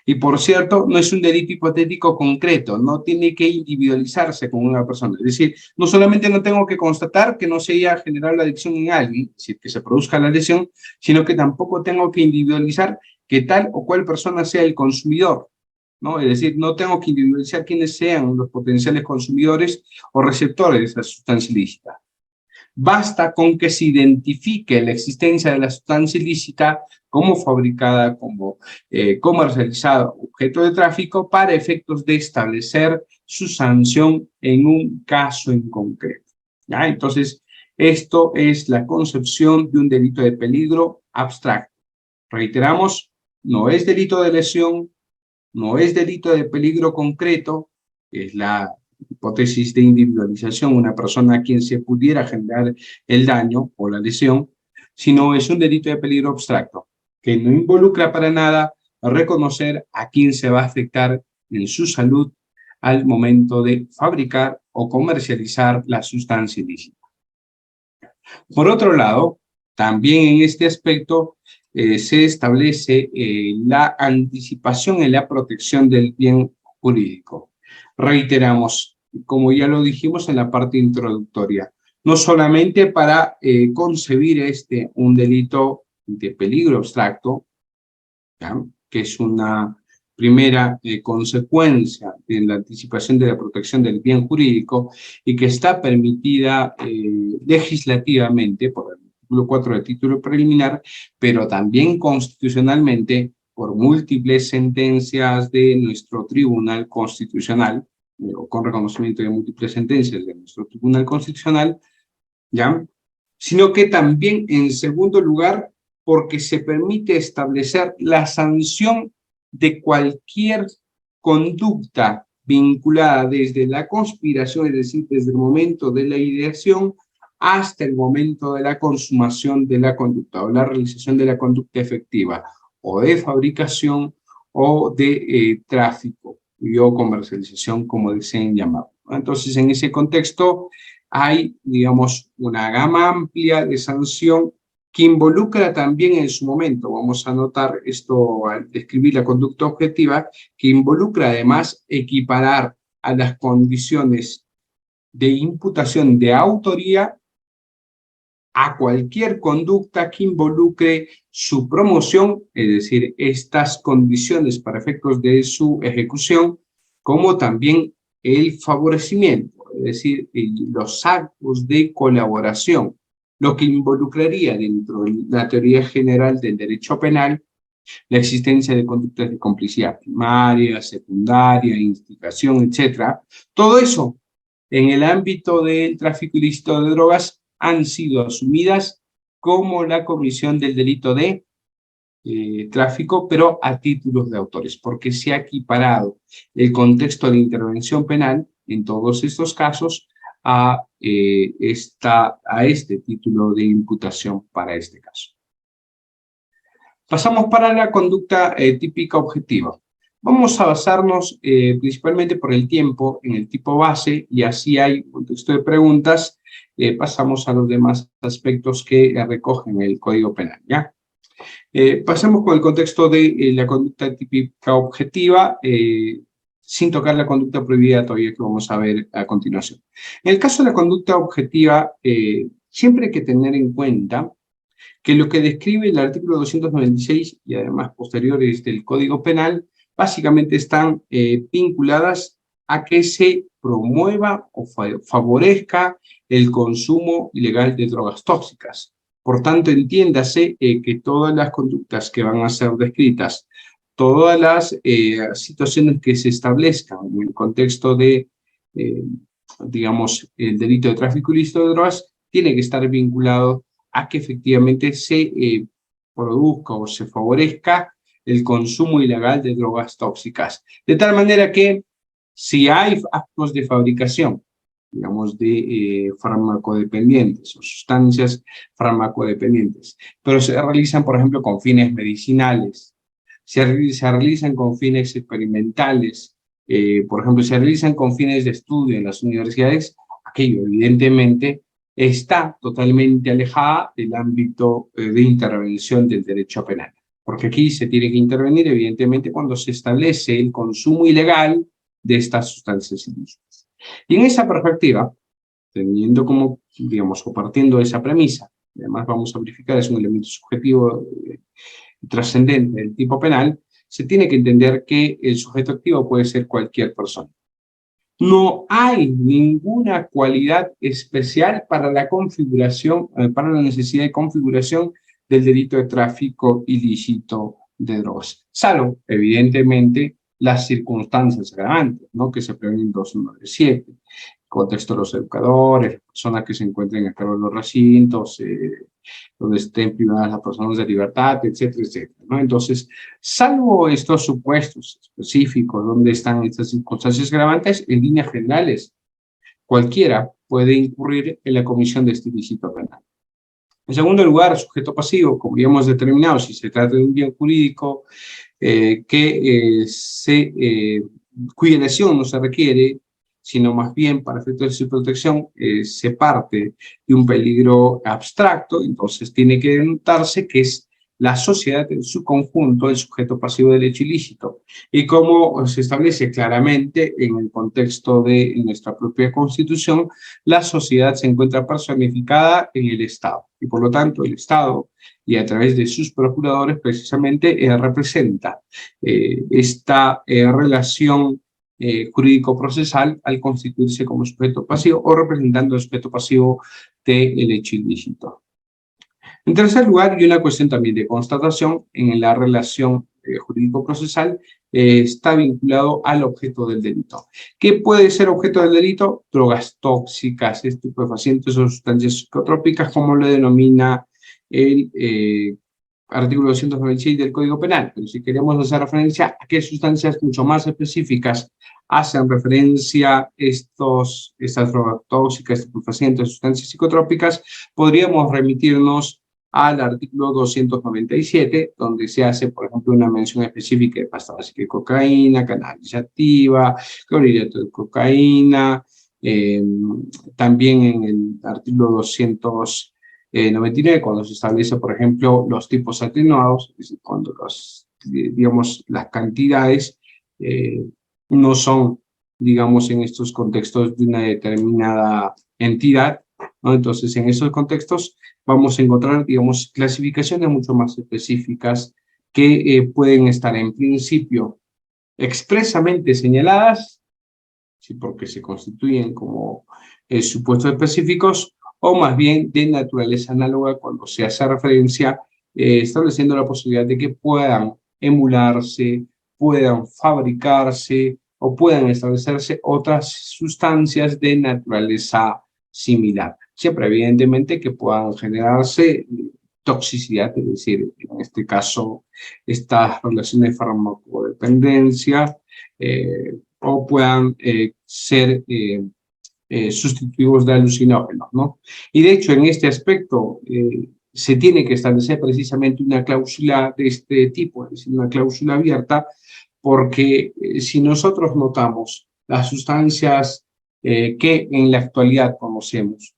Y por cierto, no es un delito hipotético concreto, no tiene que individualizarse con una persona. Es decir, no solamente no tengo que constatar que no se haya generado la adicción en alguien, es decir, que se produzca la lesión, sino que tampoco tengo que individualizar que tal o cual persona sea el consumidor, ¿no? Es decir, no tengo que individualizar quiénes sean los potenciales consumidores o receptores de esa sustancia ilícita. Basta con que se identifique la existencia de la sustancia ilícita como fabricada, como comercializada, objeto de tráfico, para efectos de establecer su sanción en un caso en concreto. ¿Ya? Entonces, esto es la concepción de un delito de peligro abstracto. Reiteramos, no es delito de lesión, no es delito de peligro concreto, es la hipótesis de individualización, una persona a quien se pudiera generar el daño o la lesión, sino es un delito de peligro abstracto, que no involucra para nada reconocer a quién se va a afectar en su salud al momento de fabricar o comercializar la sustancia ilícita. Por otro lado, también en este aspecto se establece la anticipación en la protección del bien jurídico. Reiteramos, como ya lo dijimos en la parte introductoria, no solamente para concebir un delito de peligro abstracto, ¿ya? Que es una primera consecuencia de la anticipación de la protección del bien jurídico y que está permitida legislativamente por el artículo 4 del título preliminar, pero también constitucionalmente por múltiples sentencias de nuestro Tribunal Constitucional, o con reconocimiento de múltiples sentencias de nuestro Tribunal Constitucional, ¿ya? Sino que también, en segundo lugar, porque se permite establecer la sanción de cualquier conducta vinculada desde la conspiración, es decir, desde el momento de la ideación hasta el momento de la consumación de la conducta o la realización de la conducta efectiva, o de fabricación o de tráfico o comercialización, como deseen llamarlo. Entonces, en ese contexto, hay, digamos, una gama amplia de sanción que involucra también en su momento, vamos a notar esto al describir la conducta objetiva, que involucra además equiparar a las condiciones de imputación de autoría a cualquier conducta que involucre su promoción, es decir, estas condiciones para efectos de su ejecución, como también el favorecimiento, es decir, los actos de colaboración, lo que involucraría dentro de la teoría general del derecho penal la existencia de conductas de complicidad primaria, secundaria, instigación, etc. Todo eso en el ámbito del tráfico ilícito de drogas han sido asumidas como la comisión del delito de tráfico, pero a títulos de autores, porque se ha equiparado el contexto de intervención penal en todos estos casos a este título de imputación para este caso. Pasamos para la conducta típica objetiva. Vamos a basarnos principalmente por el tiempo en el tipo base y así hay un contexto de preguntas. Pasamos a los demás aspectos que recogen el Código Penal, ¿ya? Pasemos con el contexto de la conducta típica objetiva, sin tocar la conducta prohibida todavía que vamos a ver a continuación. En el caso de la conducta objetiva, siempre hay que tener en cuenta que lo que describe el artículo 296 y además posteriores del Código Penal, básicamente están vinculadas a que se promueva o favorezca el consumo ilegal de drogas tóxicas. Por tanto, entiéndase que todas las conductas que van a ser descritas, todas las situaciones que se establezcan en el contexto de, digamos, el delito de tráfico ilícito de drogas, tiene que estar vinculado a que efectivamente se produzca o se favorezca el consumo ilegal de drogas tóxicas. De tal manera que si hay actos de fabricación, digamos, de farmacodependientes o sustancias farmacodependientes, pero se realizan, por ejemplo, con fines medicinales, se realizan con fines experimentales, por ejemplo, se realizan con fines de estudio en las universidades, aquello evidentemente está totalmente alejada del ámbito de intervención del derecho penal. Porque aquí se tiene que intervenir, evidentemente, cuando se establece el consumo ilegal de estas sustancias ilícitas. Y en esa perspectiva, teniendo como, digamos, o partiendo de esa premisa, además vamos a verificar, es un elemento subjetivo trascendente del tipo penal, se tiene que entender que el sujeto activo puede ser cualquier persona. No hay ninguna cualidad especial para la configuración, para la necesidad de configuración del delito de tráfico ilícito de drogas, salvo, evidentemente, las circunstancias agravantes, ¿no? Que se prevén en 297, contexto de los educadores, las personas que se encuentren a cargo de los recintos, donde estén privadas las personas de libertad, etcétera, etcétera, ¿no? Entonces, salvo estos supuestos específicos donde están estas circunstancias agravantes, en líneas generales, cualquiera puede incurrir en la comisión de este ilícito penal. En segundo lugar, sujeto pasivo, como ya hemos determinado, si se trata de un bien jurídico cuya lesión no se requiere, sino más bien para efectos de su protección se parte de un peligro abstracto, entonces tiene que denotarse que es la sociedad en su conjunto el sujeto pasivo del hecho ilícito. Y como se establece claramente en el contexto de nuestra propia Constitución, la sociedad se encuentra personificada en el Estado. Y por lo tanto, el Estado, y a través de sus procuradores, precisamente representa esta relación jurídico-procesal al constituirse como sujeto pasivo o representando el sujeto pasivo del hecho ilícito. En tercer lugar, y una cuestión también de constatación, en la relación jurídico-procesal está vinculado al objeto del delito. ¿Qué puede ser objeto del delito? Drogas tóxicas, estupefacientes o sustancias psicotrópicas, como lo denomina el artículo 296 del Código Penal. Pero si queremos hacer referencia a qué sustancias mucho más específicas hacen referencia estas drogas tóxicas, estupefacientes, sustancias psicotrópicas, podríamos remitirnos al artículo 297, donde se hace, por ejemplo, una mención específica de pasta básica de cocaína, cannabis activa, clorhidrato de cocaína, también en el artículo 299, cuando se establece, por ejemplo, los tipos atenuados, es decir, cuando digamos, las cantidades no son, digamos, en estos contextos de una determinada entidad, ¿no? Entonces, en esos contextos vamos a encontrar, digamos, clasificaciones mucho más específicas que pueden estar en principio expresamente señaladas, ¿sí? Porque se constituyen como supuestos específicos, o más bien de naturaleza análoga cuando se hace referencia estableciendo la posibilidad de que puedan emularse, puedan fabricarse o puedan establecerse otras sustancias de naturaleza similar. Siempre, evidentemente, que puedan generarse toxicidad, es decir, en este caso, estas relaciones de farmacodependencia, o puedan ser sustitutivos de alucinógenos, ¿no? Y de hecho, en este aspecto, se tiene que establecer precisamente una cláusula de este tipo, es decir, una cláusula abierta, porque si nosotros notamos las sustancias que en la actualidad conocemos,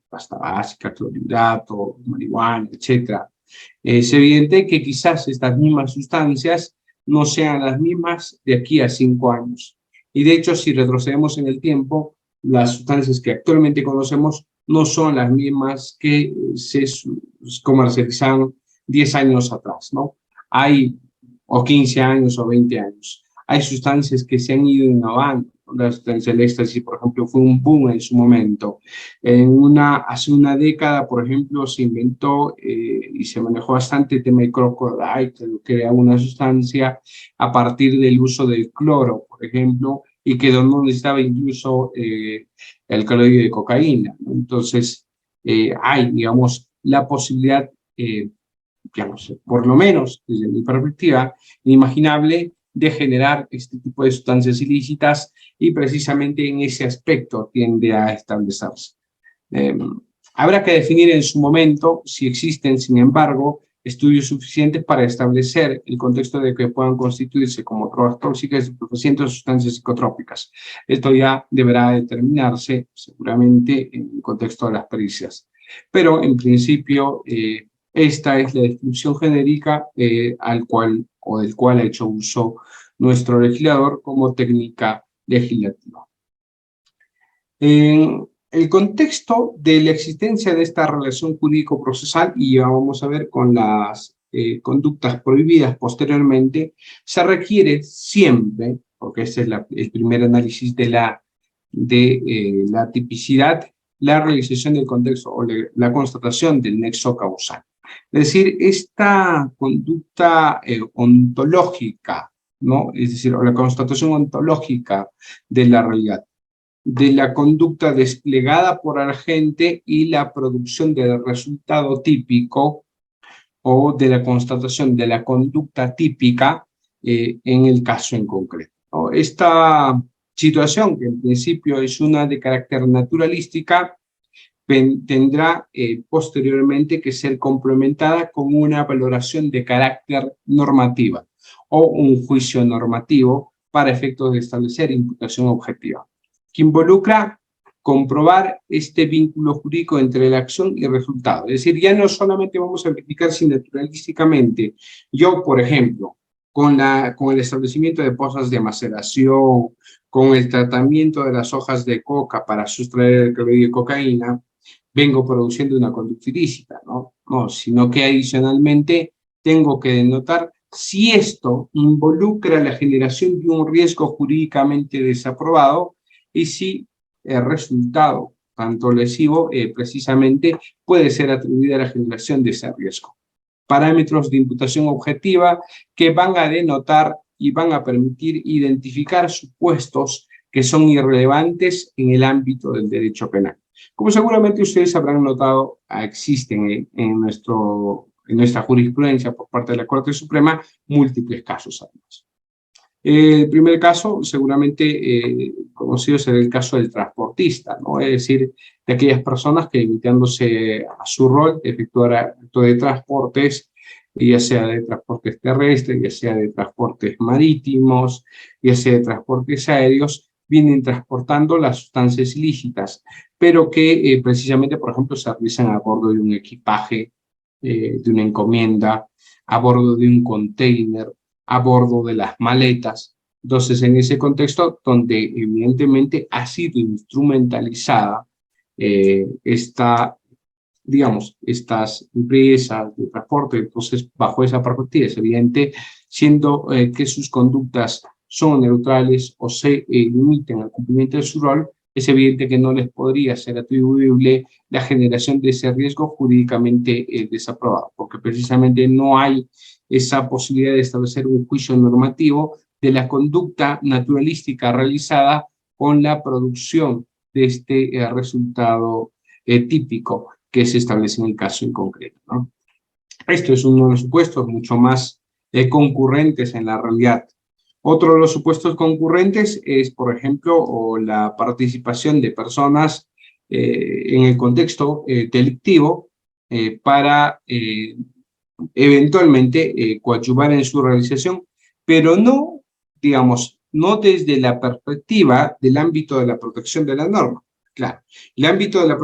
pasta básica, clorhidrato, marihuana, etcétera, es evidente que quizás estas mismas sustancias no sean las mismas de aquí a 5 años. Y de hecho, si retrocedemos en el tiempo, las sustancias que actualmente conocemos no son las mismas que se comercializaban 10 años atrás, ¿no? Hay, o 15 años o 20 años. Hay sustancias que se han ido innovando. La sustancia del éxtasis, por ejemplo, fue un boom en su momento. Hace una década, por ejemplo, se inventó y se manejó bastante el tema de crocodile, que era una sustancia a partir del uso del cloro, por ejemplo, y que no necesitaba incluso el caloide de cocaína, ¿no? Entonces, hay, digamos, la posibilidad, digamos, por lo menos desde mi perspectiva, inimaginable de generar este tipo de sustancias ilícitas y precisamente en ese aspecto tiende a establecerse. Habrá que definir en su momento si existen, sin embargo, estudios suficientes para establecer el contexto de que puedan constituirse como drogas tóxicas, estupefacientes o sustancias psicotrópicas. Esto ya deberá determinarse seguramente en el contexto de las pericias. Pero en principio, esta es la descripción genérica del cual ha hecho uso nuestro legislador como técnica legislativa. En el contexto de la existencia de esta relación jurídico-procesal, y ya vamos a ver con las conductas prohibidas posteriormente, se requiere siempre, porque ese es el primer análisis de la de la tipicidad, la realización del contexto o la constatación del nexo causal. Es decir, esta conducta ontológica, ¿no? Es decir, o la constatación ontológica de la realidad, de la conducta desplegada por el agente y la producción del resultado típico o de la constatación de la conducta típica en el caso en concreto, ¿no? Esta situación, que en principio es una de carácter naturalística, tendrá posteriormente que ser complementada con una valoración de carácter normativa o un juicio normativo para efectos de establecer imputación objetiva, que involucra comprobar este vínculo jurídico entre la acción y el resultado. Es decir, ya no solamente vamos a verificar si naturalísticamente yo, por ejemplo, con el establecimiento de pozas de maceración, con el tratamiento de las hojas de coca para sustraer el clorhidrato de cocaína, vengo produciendo una conducta ilícita, ¿no? No, sino que adicionalmente tengo que denotar si esto involucra la generación de un riesgo jurídicamente desaprobado y si el resultado, tanto lesivo, precisamente puede ser atribuido a la generación de ese riesgo. Parámetros de imputación objetiva que van a denotar y van a permitir identificar supuestos que son irrelevantes en el ámbito del derecho penal. Como seguramente ustedes habrán notado, existen en nuestra jurisprudencia por parte de la Corte Suprema múltiples casos además. El primer caso, seguramente conocido, será el caso del transportista, ¿no? Es decir, de aquellas personas que, limitándose a su rol, efectuar acto de transportes, ya sea de transportes terrestres, ya sea de transportes marítimos, ya sea de transportes aéreos, vienen transportando las sustancias ilícitas, pero que precisamente, por ejemplo, se realizan a bordo de un equipaje, de una encomienda, a bordo de un container, a bordo de las maletas. Entonces, en ese contexto, donde evidentemente ha sido instrumentalizada estas empresas de transporte, entonces, bajo esa perspectiva, es evidente, siendo que sus conductas son neutrales o se limiten al cumplimiento de su rol, es evidente que no les podría ser atribuible la generación de ese riesgo jurídicamente desaprobado, porque precisamente no hay esa posibilidad de establecer un juicio normativo de la conducta naturalística realizada con la producción de este resultado típico que se establece en el caso en concreto, ¿no? Esto es uno de los supuestos mucho más concurrentes en la realidad. Otro de los supuestos concurrentes es, por ejemplo, la participación de personas en el contexto delictivo para eventualmente coadyuvar en su realización, pero no, digamos, no desde la perspectiva del ámbito de la protección de la norma. Claro, el ámbito de la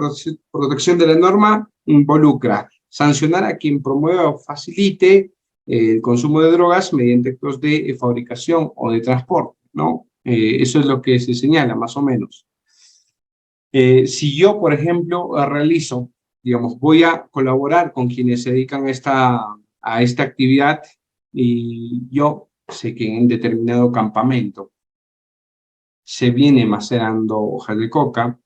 protección de la norma involucra sancionar a quien promueva o facilite el consumo de drogas mediante actos de fabricación o de transporte, ¿no? Eso es lo que se señala, más o menos. Si yo, por ejemplo, realizo, digamos, voy a colaborar con quienes se dedican a esta actividad y yo sé que en determinado campamento se viene macerando hojas de coca,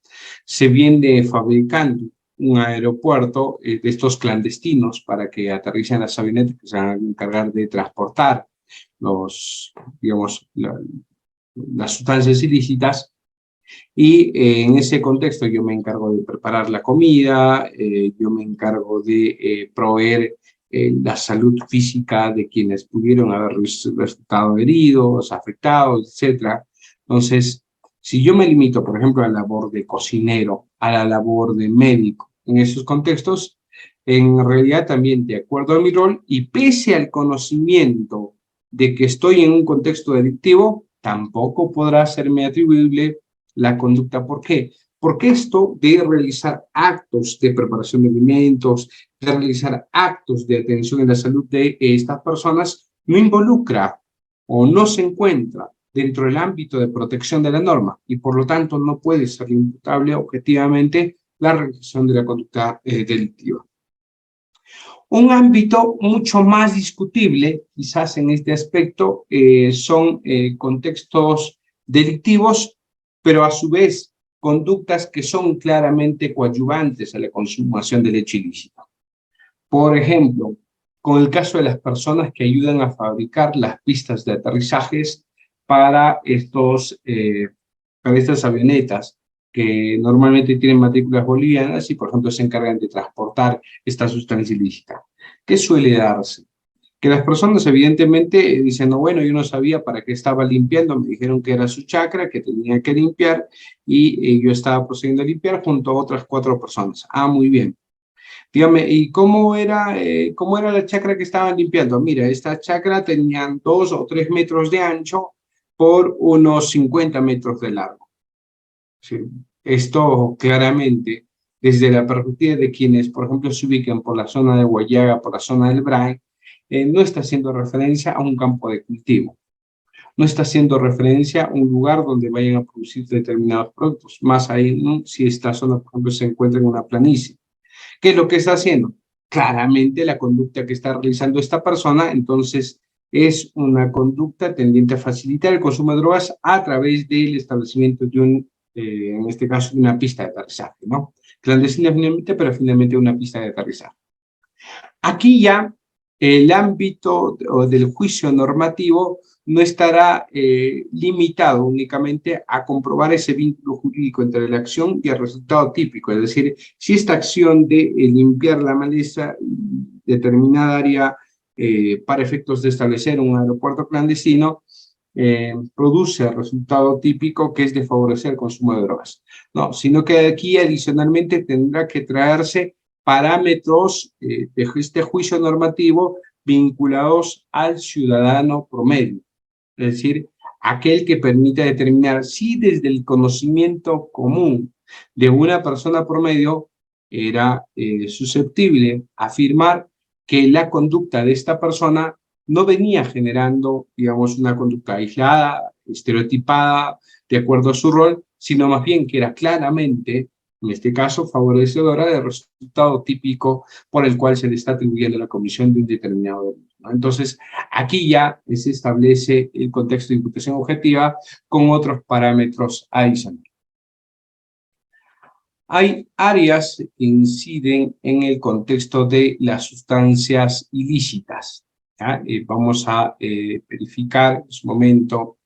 se viene fabricando un aeropuerto de estos clandestinos para que aterricen las avionetas que se van a encargar de transportar las sustancias ilícitas. Y en ese contexto yo me encargo de preparar la comida, yo me encargo de proveer la salud física de quienes pudieron haber resultado heridos, afectados, etc. Entonces, si yo me limito, por ejemplo, a la labor de cocinero, a la labor de médico, en esos contextos, en realidad también de acuerdo a mi rol y pese al conocimiento de que estoy en un contexto delictivo, tampoco podrá serme atribuible la conducta. ¿Por qué? Porque esto de realizar actos de preparación de alimentos, de realizar actos de atención en la salud de estas personas, no involucra o no se encuentra dentro del ámbito de protección de la norma y por lo tanto no puede ser imputable objetivamente la realización de la conducta delictiva. Un ámbito mucho más discutible, quizás en este aspecto, son contextos delictivos, pero a su vez conductas que son claramente coadyuvantes a la consumación del hecho ilícito. Por ejemplo, con el caso de las personas que ayudan a fabricar las pistas de aterrizajes para estas avionetas que normalmente tienen matrículas bolivianas y, por ejemplo, se encargan de transportar esta sustancia ilícita. ¿Qué suele darse? Que las personas evidentemente dicen, no, bueno, yo no sabía para qué estaba limpiando, me dijeron que era su chacra, que tenía que limpiar y yo estaba procediendo a limpiar junto a otras 4 personas. Ah, muy bien. Dígame, ¿y cómo era la chacra que estaban limpiando? Mira, esta chacra tenía 2 o 3 metros de ancho por unos 50 metros de largo. ¿Sí? Esto claramente, desde la perspectiva de quienes, por ejemplo, se ubican por la zona de Guayaga, por la zona del Bray, no está haciendo referencia a un campo de cultivo, no está haciendo referencia a un lugar donde vayan a producir determinados productos, más ahí, ¿no? Si esta zona, por ejemplo, se encuentra en una planicie. ¿Qué es lo que está haciendo? Claramente la conducta que está realizando esta persona, entonces, es una conducta tendiente a facilitar el consumo de drogas a través del establecimiento de en este caso, de una pista de aterrizaje, ¿no? Clandestina finalmente, pero finalmente una pista de aterrizaje. Aquí ya el ámbito del juicio normativo no estará limitado únicamente a comprobar ese vínculo jurídico entre la acción y el resultado típico, es decir, si esta acción de limpiar la maleza en determinada área para efectos de establecer un aeropuerto clandestino produce el resultado típico que es de favorecer el consumo de drogas. No, sino que aquí adicionalmente tendrá que traerse parámetros de este juicio normativo vinculados al ciudadano promedio, es decir, aquel que permite determinar si desde el conocimiento común de una persona promedio era susceptible a afirmar que la conducta de esta persona no venía generando, digamos, una conducta aislada, estereotipada, de acuerdo a su rol, sino más bien que era claramente, en este caso, favorecedora del resultado típico por el cual se le está atribuyendo la comisión de un determinado delito, ¿no? Entonces, aquí ya se establece el contexto de imputación objetiva con otros parámetros adicionales. Hay áreas que inciden en el contexto de las sustancias ilícitas. Vamos a verificar en su momento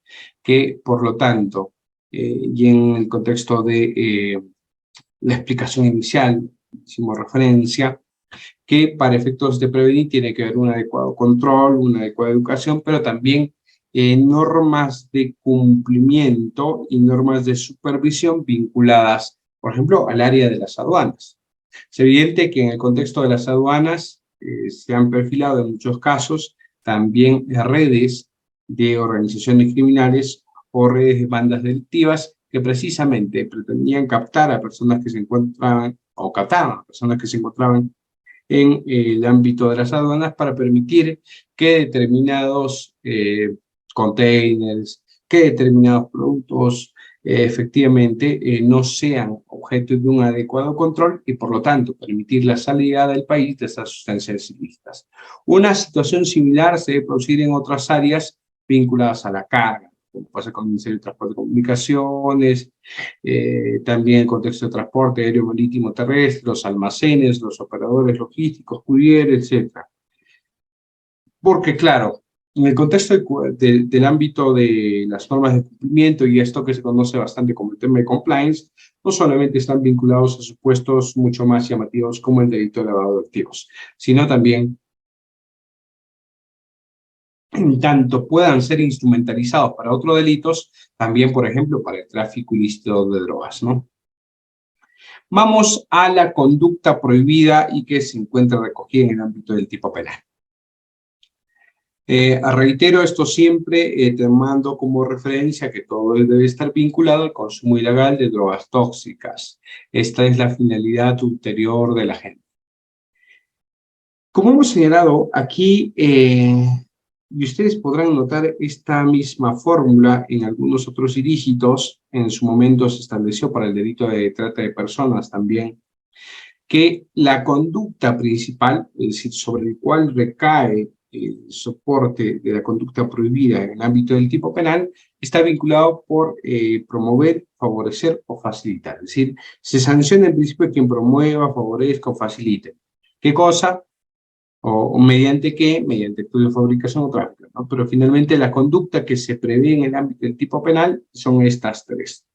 que, por lo tanto, y en el contexto de la explicación inicial, hicimos referencia, que para efectos de prevenir tiene que haber un adecuado control, una adecuada educación, pero también normas de cumplimiento y normas de supervisión vinculadas, por ejemplo, al área de las aduanas. Es evidente que en el contexto de las aduanas se han perfilado en muchos casos también redes de organizaciones criminales o redes de bandas delictivas que precisamente pretendían captar a personas que se encontraban, o captaban a personas que se encontraban en el ámbito de las aduanas para permitir que determinados containers, que determinados productos efectivamente no sean objeto de un adecuado control y por lo tanto permitir la salida del país de estas sustancias ilícitas. Una situación similar se debe producir en otras áreas vinculadas a la carga, como pasa con el Ministerio de Transporte y Comunicaciones, también el contexto de transporte aéreo, marítimo, terrestre, los almacenes, los operadores logísticos, curieres, etc. Porque claro, en el contexto del ámbito de las normas de cumplimiento y esto que se conoce bastante como el tema de compliance, no solamente están vinculados a supuestos mucho más llamativos como el delito de lavado de activos, sino también en tanto puedan ser instrumentalizados para otros delitos, también, por ejemplo, para el tráfico ilícito de drogas, ¿no? Vamos a la conducta prohibida y que se encuentra recogida en el ámbito del tipo penal. Reitero esto siempre tomando como referencia que todo debe estar vinculado al consumo ilegal de drogas tóxicas. Esta es la finalidad ulterior de la gente. Como hemos señalado aquí, y ustedes podrán notar esta misma fórmula en algunos otros ilícitos, en su momento se estableció para el delito de trata de personas también, que la conducta principal, es decir, sobre el cual recae soporte de la conducta prohibida en el ámbito del tipo penal está vinculado por promover, favorecer o facilitar. Es decir, se sanciona en principio quien promueva, favorezca o facilite. ¿Qué cosa? O mediante qué, mediante estudio, fabricación o tráfico, ¿no? Pero finalmente la conducta que se prevé en el ámbito del tipo penal son estas tres.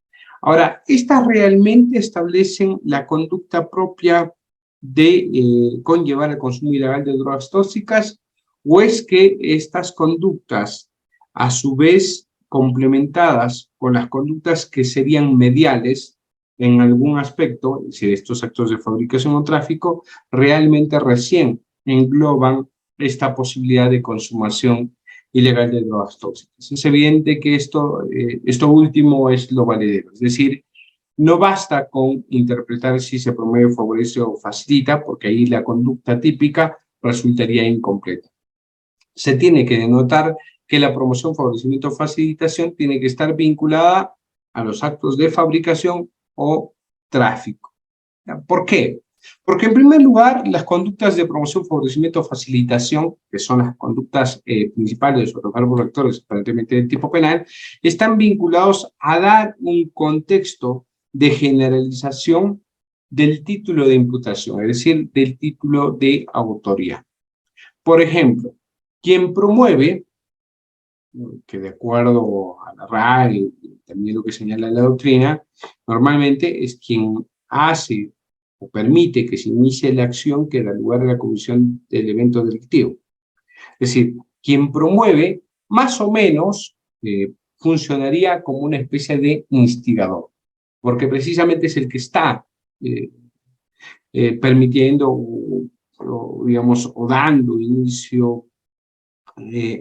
Ahora, ¿estas realmente establecen la conducta propia de conllevar el consumo ilegal de drogas tóxicas? ¿O es que estas conductas, a su vez complementadas con las conductas que serían mediales en algún aspecto, es decir, estos actos de fabricación o tráfico, realmente recién engloban esta posibilidad de consumación ilegal de drogas tóxicas? Es evidente que esto último es lo valedero, es decir, no basta con interpretar si se promueve, favorece o facilita, porque ahí la conducta típica resultaría incompleta. Se tiene que denotar que la promoción, favorecimiento o facilitación tiene que estar vinculada a los actos de fabricación o tráfico. ¿Por qué? Porque en primer lugar, las conductas de promoción, favorecimiento o facilitación, que son las conductas principales o los verbos rectores aparentemente del tipo penal, están vinculados a dar un contexto de generalización del título de imputación, es decir, del título de autoría. Por ejemplo, quien promueve, que de acuerdo a la RAE y también lo que señala la doctrina, normalmente es quien hace o permite que se inicie la acción que da lugar a la comisión del evento delictivo. Es decir, quien promueve más o menos funcionaría como una especie de instigador, porque precisamente es el que está permitiendo o, digamos, o dando inicio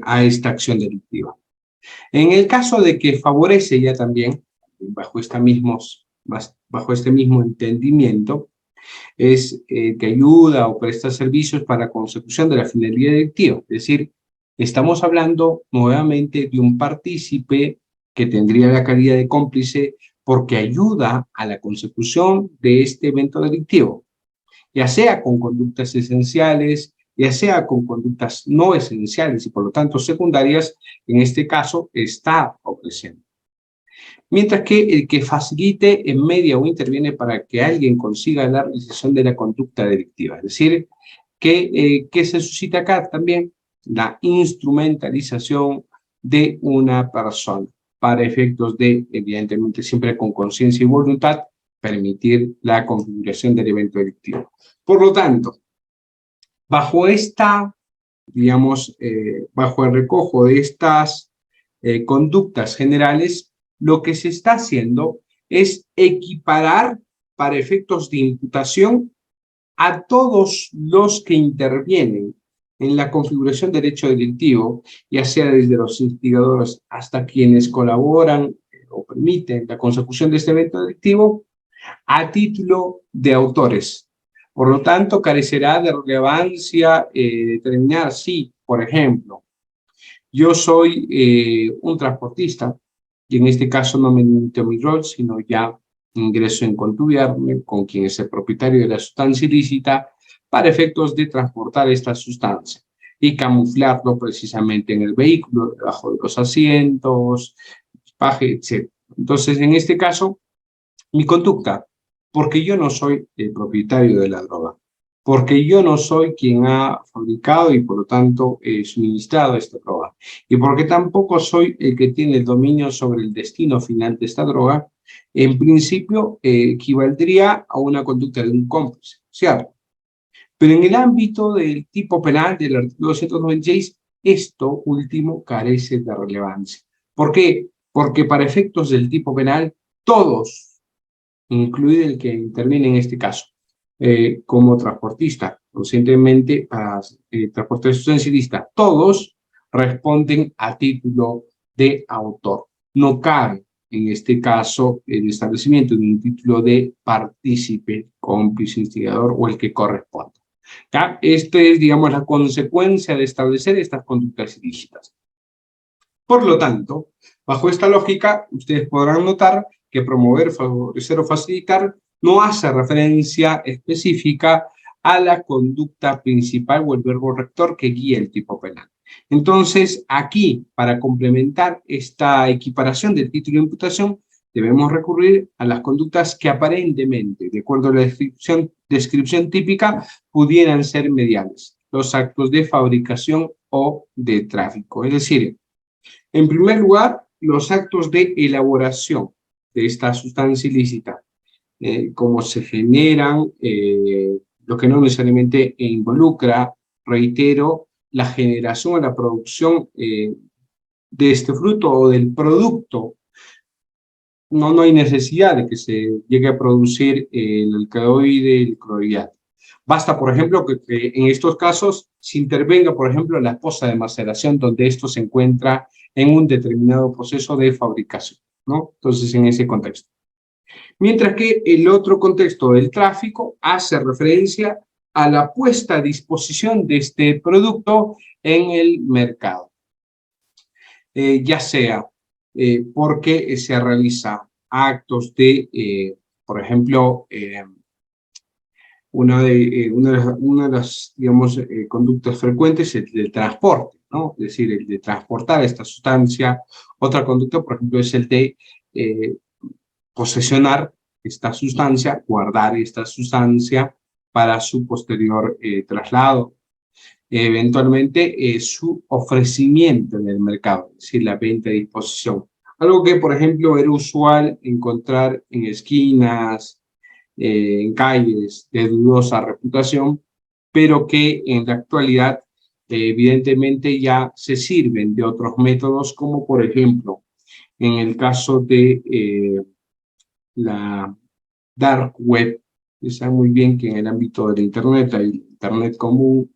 a esta acción delictiva. En el caso de que favorece ya también, bajo este mismo entendimiento, es que ayuda o presta servicios para la consecución de la finalidad delictiva. Es decir, estamos hablando nuevamente de un partícipe que tendría la calidad de cómplice porque ayuda a la consecución de este evento delictivo, ya sea con conductas esenciales, ya sea con conductas no esenciales y por lo tanto secundarias, en este caso está ofreciendo. Mientras que el que facilite, media o interviene para que alguien consiga la realización de la conducta delictiva. Es decir, que se suscita acá también la instrumentalización de una persona para efectos de, evidentemente, siempre con conciencia y voluntad, permitir la configuración del evento delictivo. Por lo tanto, bajo digamos, bajo el recojo de estas conductas generales, lo que se está haciendo es equiparar para efectos de imputación a todos los que intervienen en la configuración del hecho delictivo, ya sea desde los instigadores hasta quienes colaboran o permiten la consecución de este evento delictivo, a título de autores. Por lo tanto, carecerá de relevancia determinar si, por ejemplo, yo soy un transportista, y en este caso no me limito a mi rol, sino ya ingreso en contubernio con quien es el propietario de la sustancia ilícita para efectos de transportar esta sustancia y camuflarlo precisamente en el vehículo, debajo de los asientos, equipaje, etc. Entonces, en este caso, mi conducta, porque yo no soy el propietario de la droga, porque yo no soy quien ha fabricado y por lo tanto suministrado esta droga, y porque tampoco soy el que tiene el dominio sobre el destino final de esta droga, en principio equivaldría a una conducta de un cómplice, ¿cierto? Pero en el ámbito del tipo penal del artículo 296, esto último carece de relevancia. ¿Por qué? Porque para efectos del tipo penal, todos, incluido el que interviene en este caso, como transportista, conscientemente para transporte sustancialista, todos responden a título de autor. No cabe, en este caso, el establecimiento de un título de partícipe, cómplice, instigador o el que corresponda. ¿Ya? Esta es, digamos, la consecuencia de establecer estas conductas ilícitas. Por lo tanto, bajo esta lógica, ustedes podrán notar que promover, favorecer o facilitar no hace referencia específica a la conducta principal o el verbo rector que guía el tipo penal. Entonces, aquí, para complementar esta equiparación del título de imputación, debemos recurrir a las conductas que aparentemente, de acuerdo a la descripción típica, pudieran ser mediales, los actos de fabricación o de tráfico. Es decir, en primer lugar, los actos de elaboración de esta sustancia ilícita, cómo se generan, lo que no necesariamente involucra, reitero, la generación o la producción de este fruto o del producto. No hay necesidad de que se llegue a producir el alcaloide, el clorhidrato. Basta, por ejemplo, que en estos casos se intervenga, por ejemplo, la poza de maceración, donde esto se encuentra en un determinado proceso de fabricación, ¿no? Entonces, en ese contexto. Mientras que el otro contexto del tráfico hace referencia a la puesta a disposición de este producto en el mercado, ya sea porque se realiza actos de, por ejemplo, una de las digamos, conductas frecuentes es el del transporte, ¿no? Es decir, el de transportar esta sustancia. Otra conducta, por ejemplo, es el de posesionar esta sustancia, guardar esta sustancia para su posterior traslado. Eventualmente su ofrecimiento en el mercado, es decir, la venta a disposición. Algo que, por ejemplo, era usual encontrar en esquinas, en calles de dudosa reputación, pero que en la actualidad evidentemente ya se sirven de otros métodos, como por ejemplo, en el caso de la dark web. Saben muy bien que en el ámbito del Internet, hay Internet común,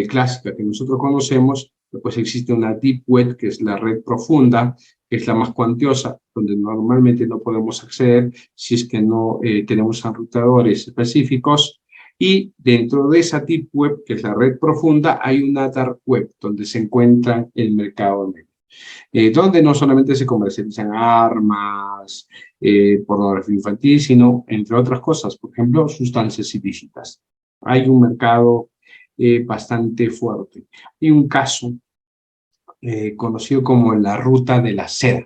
clásica que nosotros conocemos, pues existe una deep web, que es la red profunda, que es la más cuantiosa, donde normalmente no podemos acceder si es que no tenemos enrutadores específicos. Y dentro de esa deep web, que es la red profunda, hay una dark web, donde se encuentra el mercado negro. Donde no solamente se comercializan armas, pornografía infantil, sino, entre otras cosas, por ejemplo, sustancias ilícitas. Hay un mercado bastante fuerte. Hay un caso conocido como la ruta de la seda,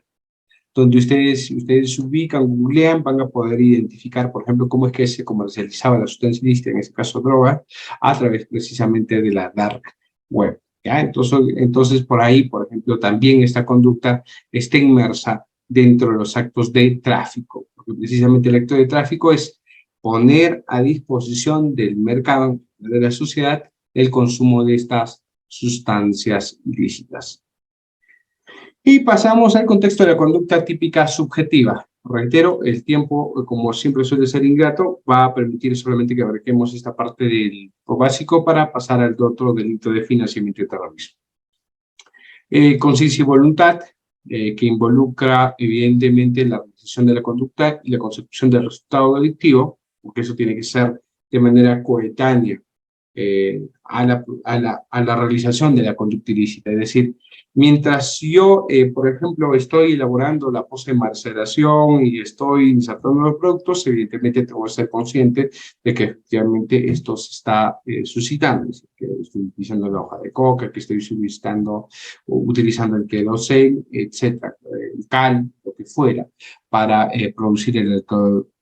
donde ustedes se ubican, googlean, van a poder identificar, por ejemplo, cómo es que se comercializaba la sustancia ilícita, en este caso droga, a través precisamente de la dark web. ¿Ya? Entonces, por ahí, por ejemplo, también esta conducta está inmersa dentro de los actos de tráfico, porque precisamente el acto de tráfico es poner a disposición del mercado, de la sociedad, el consumo de estas sustancias ilícitas. Y pasamos al contexto de la conducta típica subjetiva. Reitero, el tiempo, como siempre suele ser ingrato, va a permitir solamente que abarquemos esta parte del básico para pasar al otro delito de financiamiento de terrorismo. Conciencia y voluntad, que involucra evidentemente la realización de la conducta y la consecución del resultado delictivo, porque eso tiene que ser de manera coetánea a la realización de la conducta ilícita. Es decir, mientras yo, por ejemplo, estoy elaborando la poza de maceración y estoy insertando los productos, evidentemente tengo que ser consciente de que efectivamente esto se está suscitando. Es decir, que estoy utilizando la hoja de coca, que estoy utilizando el queroseno, etcétera, el cal, lo que fuera, para producir el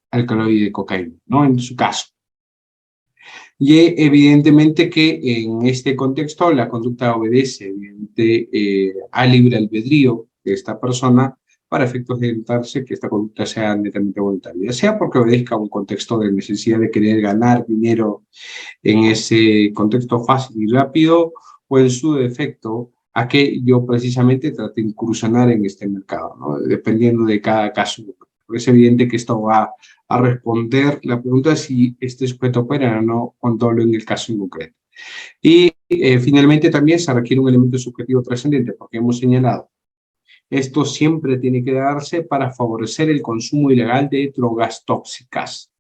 alcaloide de cocaína, ¿no? En su caso. Y evidentemente que en este contexto la conducta obedece al libre albedrío de esta persona para efectos de evitarse que esta conducta sea netamente voluntaria, sea porque obedezca a un contexto de necesidad de querer ganar dinero en ese contexto fácil y rápido, o en su defecto a que yo precisamente trate de incursionar en este mercado, ¿no? Dependiendo de cada caso. Es evidente que esto va a responder la pregunta de si este sujeto opera o no con dolo en el caso en concreto. Y finalmente también se requiere un elemento subjetivo trascendente, porque hemos señalado, esto siempre tiene que darse para favorecer el consumo ilegal de drogas tóxicas.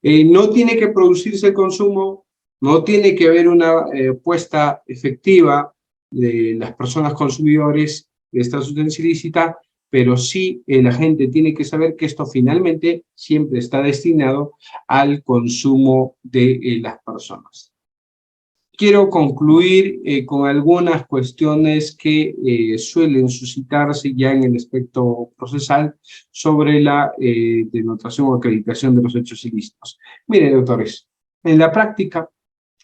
No tiene que producirse el consumo, no tiene que haber una puesta efectiva de las personas consumidores de esta sustancia ilícita, pero sí la gente tiene que saber que esto finalmente siempre está destinado al consumo de las personas. Quiero concluir con algunas cuestiones que suelen suscitarse ya en el aspecto procesal sobre la denotación o acreditación de los hechos ilícitos. Miren, doctores, en la práctica,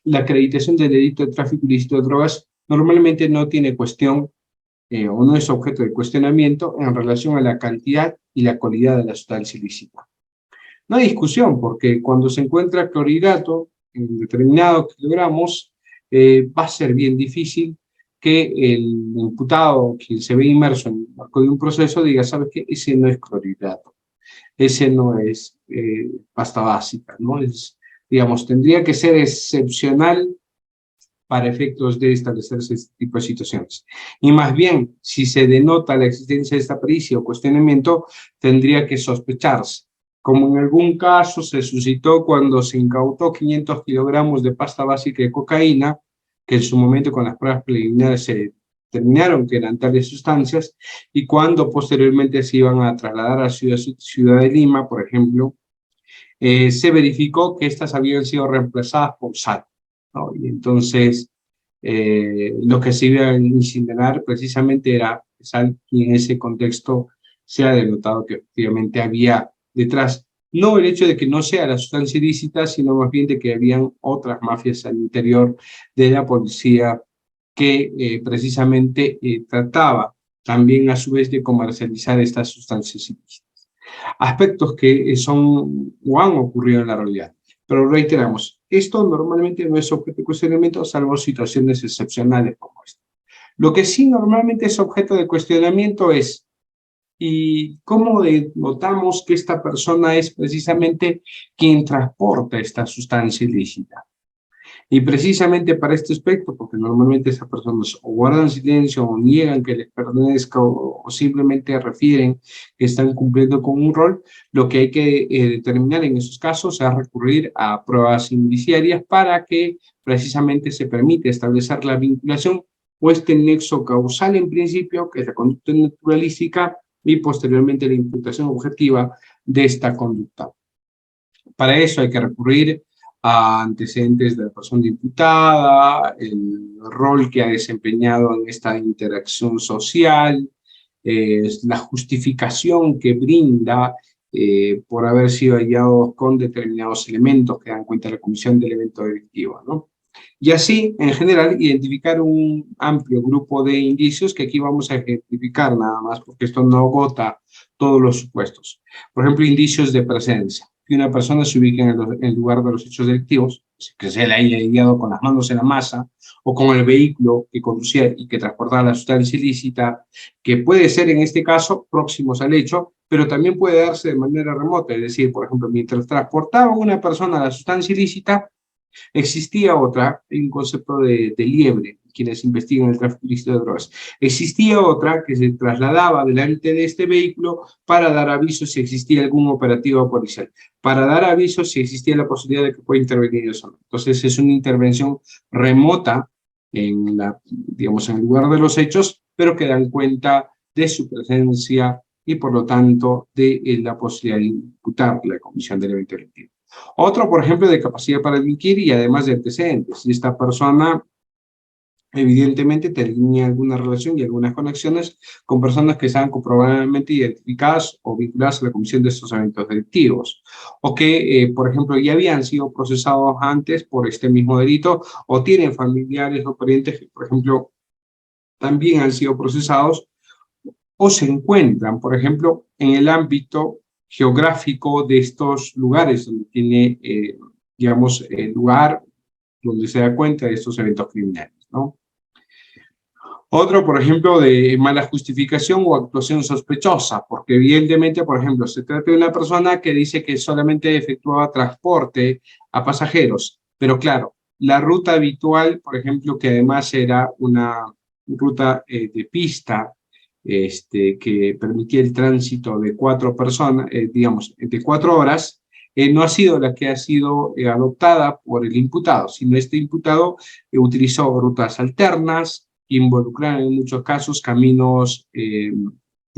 la acreditación del delito de tráfico ilícito de drogas normalmente no tiene cuestión o no es objeto de cuestionamiento en relación a la cantidad y la calidad de la sustancia ilícita. No hay discusión, porque cuando se encuentra clorhidrato en determinados kilogramos, va a ser bien difícil que el imputado, quien se ve inmerso en el marco de un proceso, diga, ¿sabes qué? Ese no es clorhidrato, ese no es pasta básica, ¿no? Digamos, tendría que ser excepcional para efectos de establecerse este tipo de situaciones. Y más bien, si se denota la existencia de esta pericia o cuestionamiento, tendría que sospecharse, como en algún caso se suscitó cuando se incautó 500 kilogramos de pasta básica de cocaína, que en su momento con las pruebas preliminares se determinaron que eran tales sustancias, y cuando posteriormente se iban a trasladar a Ciudad de Lima, por ejemplo, se verificó que estas habían sido reemplazadas por sal, ¿no? Y entonces lo que se iba a incinerar precisamente era sal, y en ese contexto se ha denotado que efectivamente había detrás, no el hecho de que no sea la sustancia ilícita, sino más bien de que habían otras mafias al interior de la policía que precisamente trataba también a su vez de comercializar estas sustancias ilícitas. Aspectos que son o han ocurrido en la realidad. Pero reiteramos, esto normalmente no es objeto de cuestionamiento, salvo situaciones excepcionales como esta. Lo que sí normalmente es objeto de cuestionamiento es, ¿y cómo notamos que esta persona es precisamente quien transporta esta sustancia ilícita? Y precisamente para este aspecto, porque normalmente esas personas o guardan silencio o niegan que les pertenezca o simplemente refieren que están cumpliendo con un rol, lo que hay que determinar en esos casos es recurrir a pruebas indiciarias para que precisamente se permite establecer la vinculación o este nexo causal en principio, que es la conducta naturalística, y posteriormente la imputación objetiva de esta conducta. Para eso hay que recurrir a antecedentes de la persona imputada, el rol que ha desempeñado en esta interacción social, la justificación que brinda por haber sido hallados con determinados elementos que dan cuenta de la comisión del evento delictivo, ¿no? Y así, en general, identificar un amplio grupo de indicios que aquí vamos a ejemplificar nada más, porque esto no agota todos los supuestos. Por ejemplo, indicios de presencia. Que una persona se ubique en el lugar de los hechos delictivos, que se le haya guiado con las manos en la masa, o con el vehículo que conducía y que transportaba la sustancia ilícita, que puede ser en este caso próximos al hecho, pero también puede darse de manera remota, es decir, por ejemplo, mientras transportaba una persona la sustancia ilícita, existía otra, un concepto de liebre, quienes investigan el tráfico ilícito de drogas. Existía otra que se trasladaba delante de este vehículo para dar aviso si existía algún operativo policial, para dar aviso si existía la posibilidad de que pueda intervenir eso. Entonces es una intervención remota en digamos, en el lugar de los hechos, pero que dan cuenta de su presencia y por lo tanto de la posibilidad de imputar la comisión del evento delictivo. Otro, por ejemplo, de capacidad para delinquir y además de antecedentes. Si esta persona evidentemente tenía alguna relación y algunas conexiones con personas que estaban comprobablemente identificadas o vinculadas a la comisión de estos eventos delictivos, o que, por ejemplo, ya habían sido procesados antes por este mismo delito, o tienen familiares o parientes que, por ejemplo, también han sido procesados, o se encuentran, por ejemplo, en el ámbito geográfico de estos lugares donde tiene, digamos, el lugar donde se da cuenta de estos eventos criminales, ¿no? Otro, por ejemplo, de mala justificación o actuación sospechosa, porque evidentemente, por ejemplo, se trata de una persona que dice que solamente efectuaba transporte a pasajeros, pero claro, la ruta habitual, por ejemplo, que además era una ruta de pista, que permitía el tránsito de 4 personas, digamos, de 4 horas, no ha sido la que ha sido adoptada por el imputado, sino este imputado utilizó rutas alternas, involucrar en muchos casos caminos,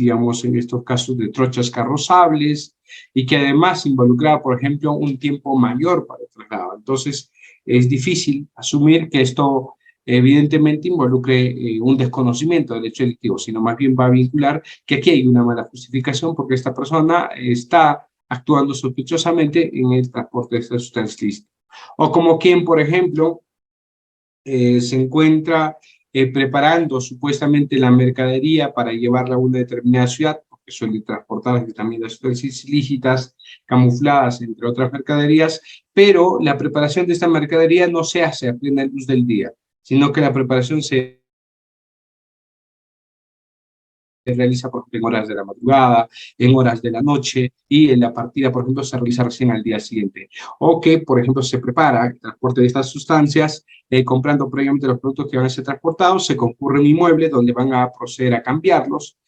digamos, en estos casos de trochas carrozables, y que además involucraba, por ejemplo, un tiempo mayor para el traslado. Entonces, es difícil asumir que esto evidentemente involucre un desconocimiento del hecho delictivo, sino más bien va a vincular que aquí hay una mala justificación porque esta persona está actuando sospechosamente en el transporte de esta sustancia ilícita. O como quien, por ejemplo, se encuentra preparando supuestamente la mercadería para llevarla a una determinada ciudad, porque suele transportar también las sustancias ilícitas camufladas, entre otras mercaderías, pero la preparación de esta mercadería no se hace a plena luz del día, sino que la preparación se realiza, por ejemplo, en horas de la madrugada, en horas de la noche, y en la partida, por ejemplo, se realiza recién al día siguiente. O que, por ejemplo, se prepara el transporte de estas sustancias, comprando previamente los productos que van a ser transportados, se concurre un inmueble donde van a proceder a cambiarlos,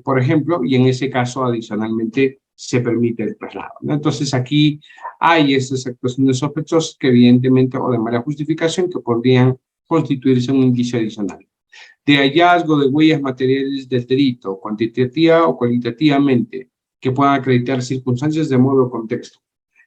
por ejemplo, y en ese caso, adicionalmente, se permite el traslado, ¿no? Entonces, aquí hay estas actuaciones sospechosas que, evidentemente, o de mala justificación, que podrían constituirse un indicio adicional de hallazgo de huellas materiales del delito, cuantitativa o cualitativamente, que puedan acreditar circunstancias de modo o contexto.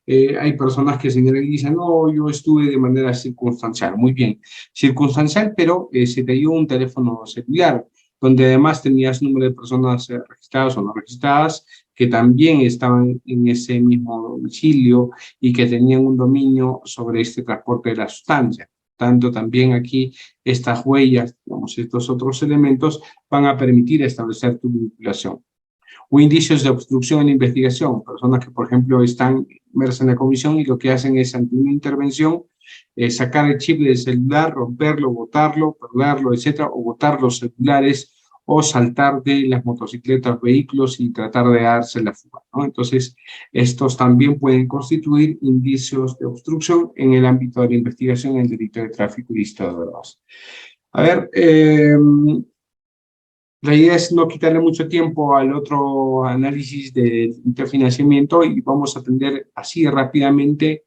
Hay personas que señalan y dicen, no, yo estuve de manera circunstancial. Muy bien, circunstancial, pero se te dio un teléfono celular, donde además tenías número de personas registradas o no registradas, que también estaban en ese mismo domicilio y que tenían un dominio sobre este transporte de la sustancia. Tanto también aquí estas huellas, digamos, estos otros elementos van a permitir establecer tu vinculación. O indicios de obstrucción en la investigación, personas que, por ejemplo, están inmersas en la comisión y lo que hacen es, ante una intervención, sacar el chip del celular, romperlo, botarlo, perderlo, etcétera, o botar los celulares o saltar de las motocicletas, vehículos y tratar de darse la fuga, ¿no? Entonces, estos también pueden constituir indicios de obstrucción en el ámbito de la investigación en el delito de tráfico ilícito de drogas. A ver, la idea es no quitarle mucho tiempo al otro análisis de interfinanciamiento y vamos a atender así rápidamente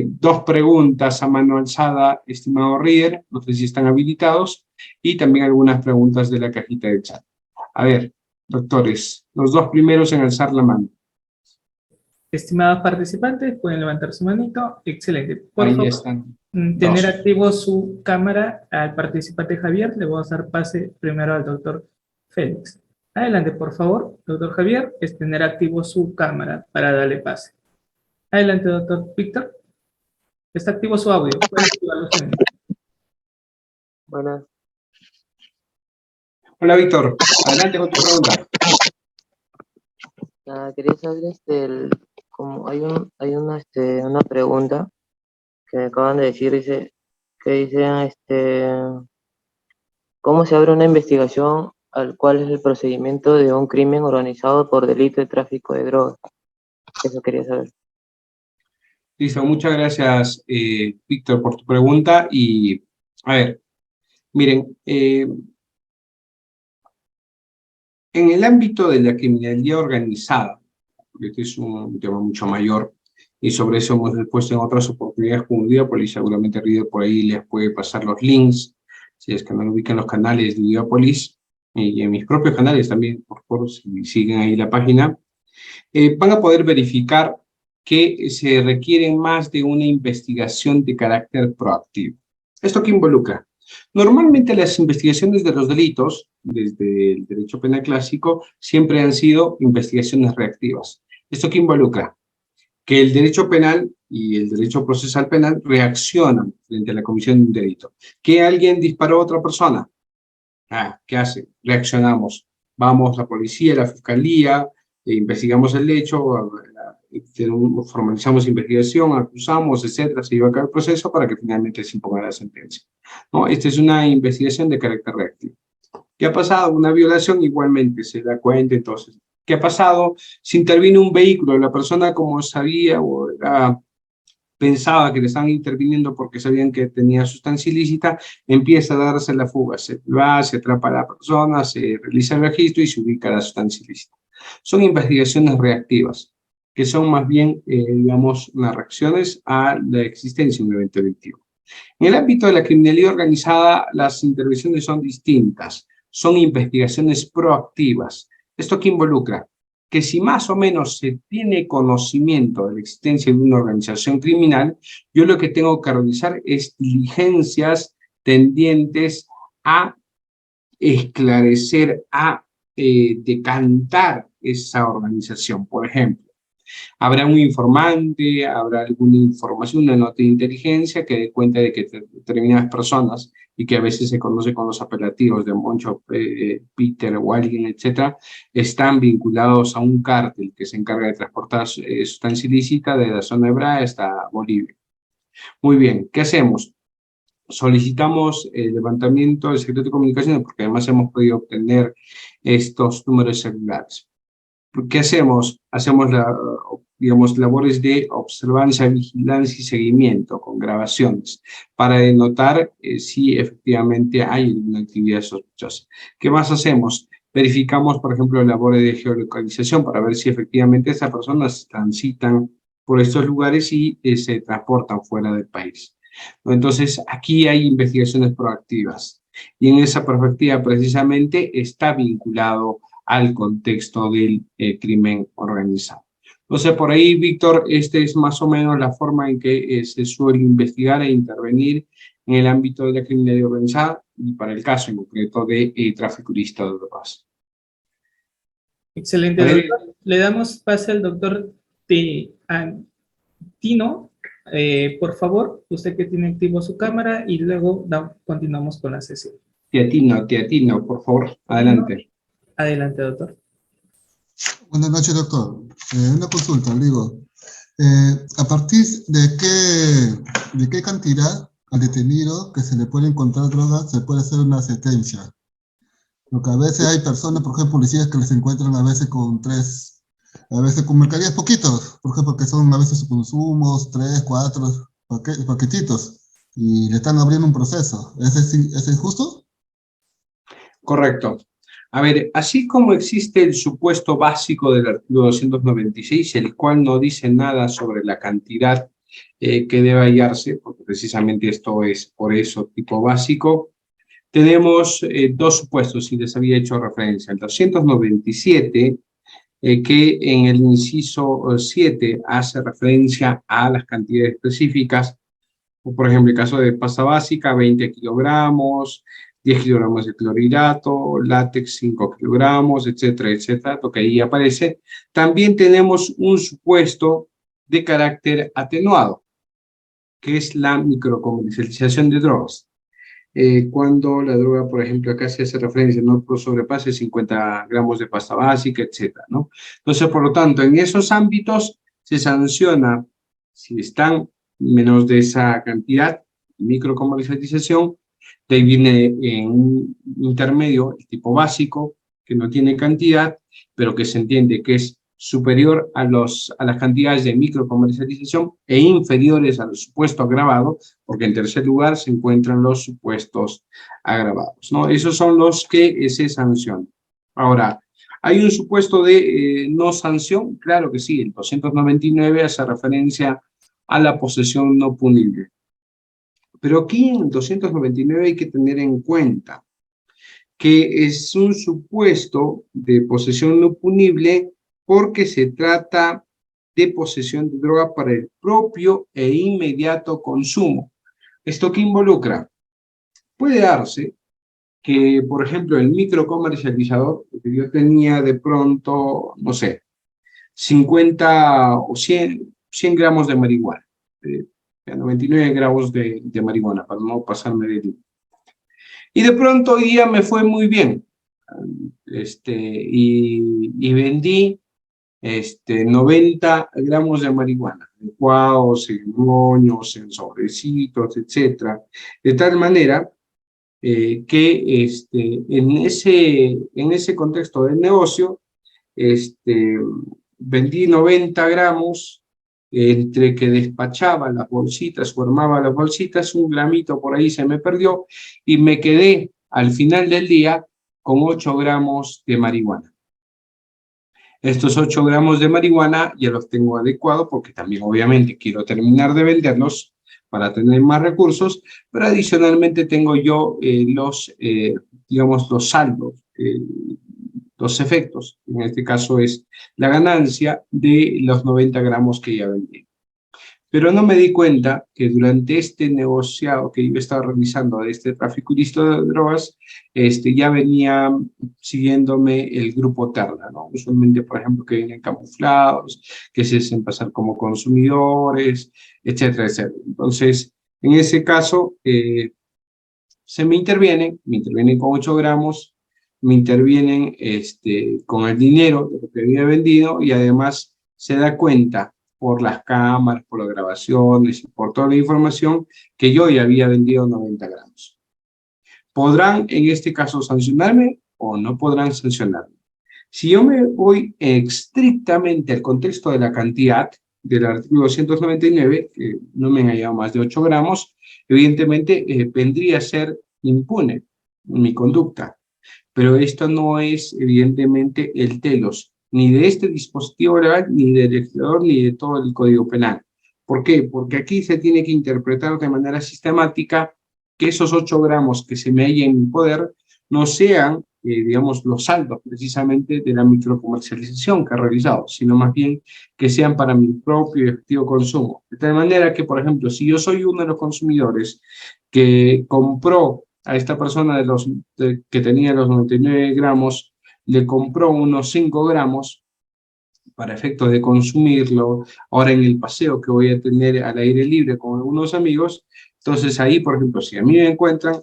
dos preguntas a mano alzada, estimado Rieder, no sé si están habilitados, y también algunas preguntas de la cajita de chat. A ver, doctores, los dos primeros en alzar la mano. Estimados participantes, pueden levantar su manito. Excelente. Por Ahí favor, están. tener Dos. activo su cámara al participante Javier. Le voy a dar pase primero al doctor Félix. Adelante, por favor, doctor Javier, es tener activo su cámara para darle pase. Adelante, doctor Víctor. Está activo su audio. Puede activarlo usted. Buenas. Hola, Víctor. Adelante con tu pregunta. Quería saber, como hay una pregunta que me acaban de decir, que dicen, ¿cómo se abre una investigación al cual es el procedimiento de un crimen organizado por delito de tráfico de drogas? Eso quería saber. Listo, muchas gracias, Víctor, por tu pregunta. Y, a ver, miren, en el ámbito de la criminalidad organizada, porque este es un tema mucho mayor, y sobre eso hemos expuesto en otras oportunidades como Diápolis, seguramente Rieder por ahí les puede pasar los links, si es que no lo ubican los canales de Diápolis, y en mis propios canales también, por favor, si siguen ahí la página, van a poder verificar que se requiere más de una investigación de carácter proactivo. ¿Esto qué involucra? Normalmente las investigaciones de los delitos, desde el derecho penal clásico, siempre han sido investigaciones reactivas. ¿Esto qué involucra? Que el derecho penal y el derecho procesal penal reaccionan frente a la comisión de un delito. ¿Que alguien disparó a otra persona? ¿Qué hace? Reaccionamos. Vamos, la policía, la fiscalía, investigamos el hecho, formalizamos investigación, acusamos, etcétera, se lleva a cabo el proceso para que finalmente se imponga la sentencia, ¿no? Esta es una investigación de carácter reactivo. ¿Qué ha pasado? Una violación igualmente se da cuenta, entonces. ¿Qué ha pasado? Se intervino un vehículo, la persona como sabía o pensaba que le estaban interviniendo porque sabían que tenía sustancia ilícita, empieza a darse la fuga, se va, se atrapa a la persona, se realiza el registro y se ubica la sustancia ilícita. Son investigaciones reactivas, que son más bien, digamos, unas reacciones a la existencia de un evento delictivo. En el ámbito de la criminalidad organizada, las intervenciones son distintas, son investigaciones proactivas, ¿Esto qué involucra? Que si más o menos se tiene conocimiento de la existencia de una organización criminal, yo lo que tengo que realizar es diligencias tendientes a esclarecer, a decantar esa organización. Por ejemplo, habrá un informante, habrá alguna información, una nota de inteligencia que dé cuenta de que determinadas personas, y que a veces se conoce con los apelativos de Moncho, Peter o alguien, etcétera, están vinculados a un cártel que se encarga de transportar sustancia ilícita de la zona de Bra hasta Bolivia. Muy bien, ¿qué hacemos? Solicitamos el levantamiento del secreto de comunicaciones porque además hemos podido obtener estos números celulares. ¿Qué hacemos? Hacemos digamos, labores de observancia, vigilancia y seguimiento con grabaciones para denotar si efectivamente hay una actividad sospechosa. ¿Qué más hacemos? Verificamos, por ejemplo, labores de geolocalización para ver si efectivamente esas personas transitan por estos lugares y se transportan fuera del país. Entonces, aquí hay investigaciones proactivas y en esa perspectiva precisamente está vinculado al contexto del crimen organizado. Entonces, por ahí, Víctor, esta es más o menos la forma en que se suele investigar e intervenir en el ámbito de la criminalidad organizada y para el caso en concreto de tráfico ilícito de drogas. Excelente, doctor. Le damos pase al doctor Tino. Por favor, usted que tiene activo su cámara y luego continuamos con la sesión. Teatino, por favor, adelante. Adelante, doctor. Buenas noches, doctor. Una consulta, le digo. ¿A partir de qué cantidad al detenido que se le puede encontrar drogas se puede hacer una sentencia? Porque a veces hay personas, por ejemplo, policías que les encuentran a veces con mercaderías poquitos, por ejemplo, que son a veces consumos, 3, 4 paquetitos, y le están abriendo un proceso. ¿Ese es justo? Correcto. A ver, así como existe el supuesto básico del artículo 296, el cual no dice nada sobre la cantidad que debe hallarse, porque precisamente esto es por eso tipo básico, tenemos dos supuestos, y les había hecho referencia. El 297, que en el inciso 7 hace referencia a las cantidades específicas, por ejemplo, el caso de pasta básica, 20 kilogramos, 10 kilogramos de clorhidrato, látex 5 kilogramos, etcétera, etcétera, lo que ahí aparece. También tenemos un supuesto de carácter atenuado, que es la microcomercialización de drogas. Cuando la droga, por ejemplo, acá se hace referencia, no sobrepase 50 gramos de pasta básica, etcétera, ¿no? Entonces, por lo tanto, en esos ámbitos se sanciona, si están menos de esa cantidad, microcomercialización. De ahí viene en un intermedio, el tipo básico, que no tiene cantidad, pero que se entiende que es superior a las cantidades de microcomercialización e inferiores al supuesto agravado, porque en tercer lugar se encuentran los supuestos agravados, ¿no? Esos son los que se sancionan. Ahora, ¿hay un supuesto de no sanción? Claro que sí, el 299 hace referencia a la posesión no punible. Pero aquí en el 299 hay que tener en cuenta que es un supuesto de posesión no punible porque se trata de posesión de droga para el propio e inmediato consumo. ¿Esto qué involucra? Puede darse que, por ejemplo, el microcomercializador, que yo tenía de pronto, no sé, 50 o 100 gramos de marihuana, 99 gramos de marihuana, para no pasarme de límite. Y de pronto hoy día me fue muy bien, y vendí 90 gramos de marihuana, licuados, en moños, en sobrecitos, etcétera, de tal manera que en ese contexto del negocio, vendí 90 gramos, entre que despachaba las bolsitas, formaba las bolsitas, un gramito por ahí se me perdió y me quedé al final del día con 8 gramos de marihuana. Estos 8 gramos de marihuana ya los tengo adecuados porque también obviamente quiero terminar de venderlos para tener más recursos, pero adicionalmente tengo yo los saldos, los efectos. En este caso es la ganancia de los 90 gramos que ya vendí. Pero no me di cuenta que durante este negociado que yo estaba realizando de este tráfico ilícito de drogas, ya venía siguiéndome el grupo Terna, ¿no? Usualmente, por ejemplo, que vienen camuflados, que se hacen pasar como consumidores, etcétera, etcétera. Entonces, en ese caso, se me intervienen con 8 gramos, me intervienen con el dinero de lo que había vendido y además se da cuenta por las cámaras, por las grabaciones, por toda la información que yo ya había vendido 90 gramos. ¿Podrán en este caso sancionarme o no podrán sancionarme? Si yo me voy estrictamente al contexto de la cantidad del artículo 299, que no me han hallado más de 8 gramos, evidentemente vendría a ser impune mi conducta. Pero esto no es evidentemente el telos, ni de este dispositivo legal, ni del legislador, ni de todo el Código Penal. ¿Por qué? Porque aquí se tiene que interpretar de manera sistemática que esos 8 gramos que se me hallen en mi poder no sean, digamos, los saldos precisamente de la microcomercialización que he realizado, sino más bien que sean para mi propio y efectivo consumo. De tal manera que, por ejemplo, si yo soy uno de los consumidores que compró a esta persona que tenía los 99 gramos, le compró unos 5 gramos para efectos de consumirlo, ahora en el paseo que voy a tener al aire libre con algunos amigos, entonces ahí, por ejemplo, si a mí me encuentran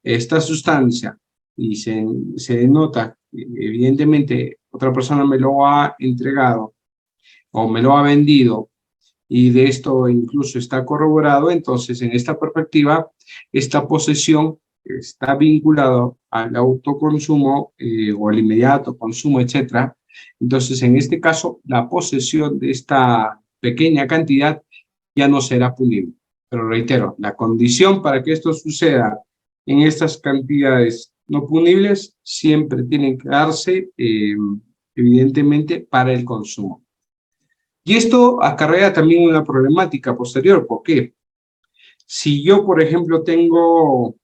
esta sustancia y se denota, evidentemente otra persona me lo ha entregado o me lo ha vendido y de esto incluso está corroborado, entonces en esta perspectiva, esta posesión está vinculado al autoconsumo o al inmediato consumo, etcétera. Entonces, en este caso, la posesión de esta pequeña cantidad ya no será punible. Pero reitero, la condición para que esto suceda en estas cantidades no punibles siempre tienen que darse, evidentemente, para el consumo. Y esto acarrea también una problemática posterior. ¿Por qué? Si yo, por ejemplo, tengo,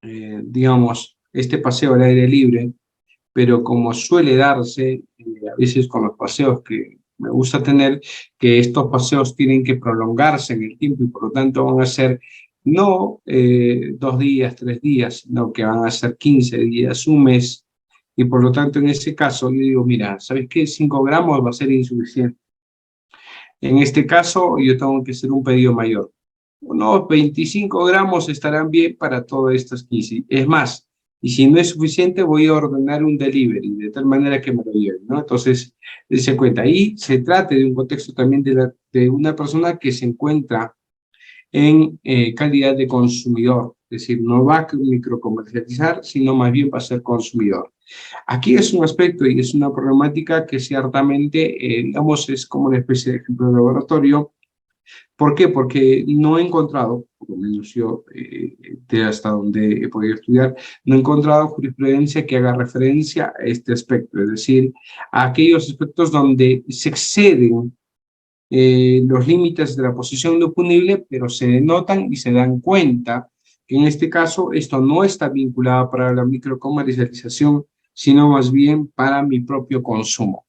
digamos, este paseo al aire libre, pero como suele darse a veces con los paseos que me gusta tener, que estos paseos tienen que prolongarse en el tiempo y por lo tanto van a ser no 2 días, 3 días, sino que van a ser 15 días, un mes, y por lo tanto en ese caso yo digo, mira, ¿sabes qué? 5 gramos va a ser insuficiente. En este caso yo tengo que hacer un pedido mayor. Unos 25 gramos estarán bien para todas estas 15. Es más, y si no es suficiente, voy a ordenar un delivery, de tal manera que me lo lleven, ¿no? Entonces, se cuenta. Ahí se trata de un contexto también de una persona que se encuentra en calidad de consumidor. Es decir, no va a microcomercializar, sino más bien va a ser consumidor. Aquí es un aspecto y es una problemática que ciertamente, digamos, es como una especie de ejemplo de laboratorio. ¿Por qué? Porque no he encontrado, por lo menos yo, hasta donde he podido estudiar, no he encontrado jurisprudencia que haga referencia a este aspecto, es decir, a aquellos aspectos donde se exceden los límites de la posición no punible, pero se denotan y se dan cuenta que en este caso esto no está vinculado para la microcomercialización, sino más bien para mi propio consumo.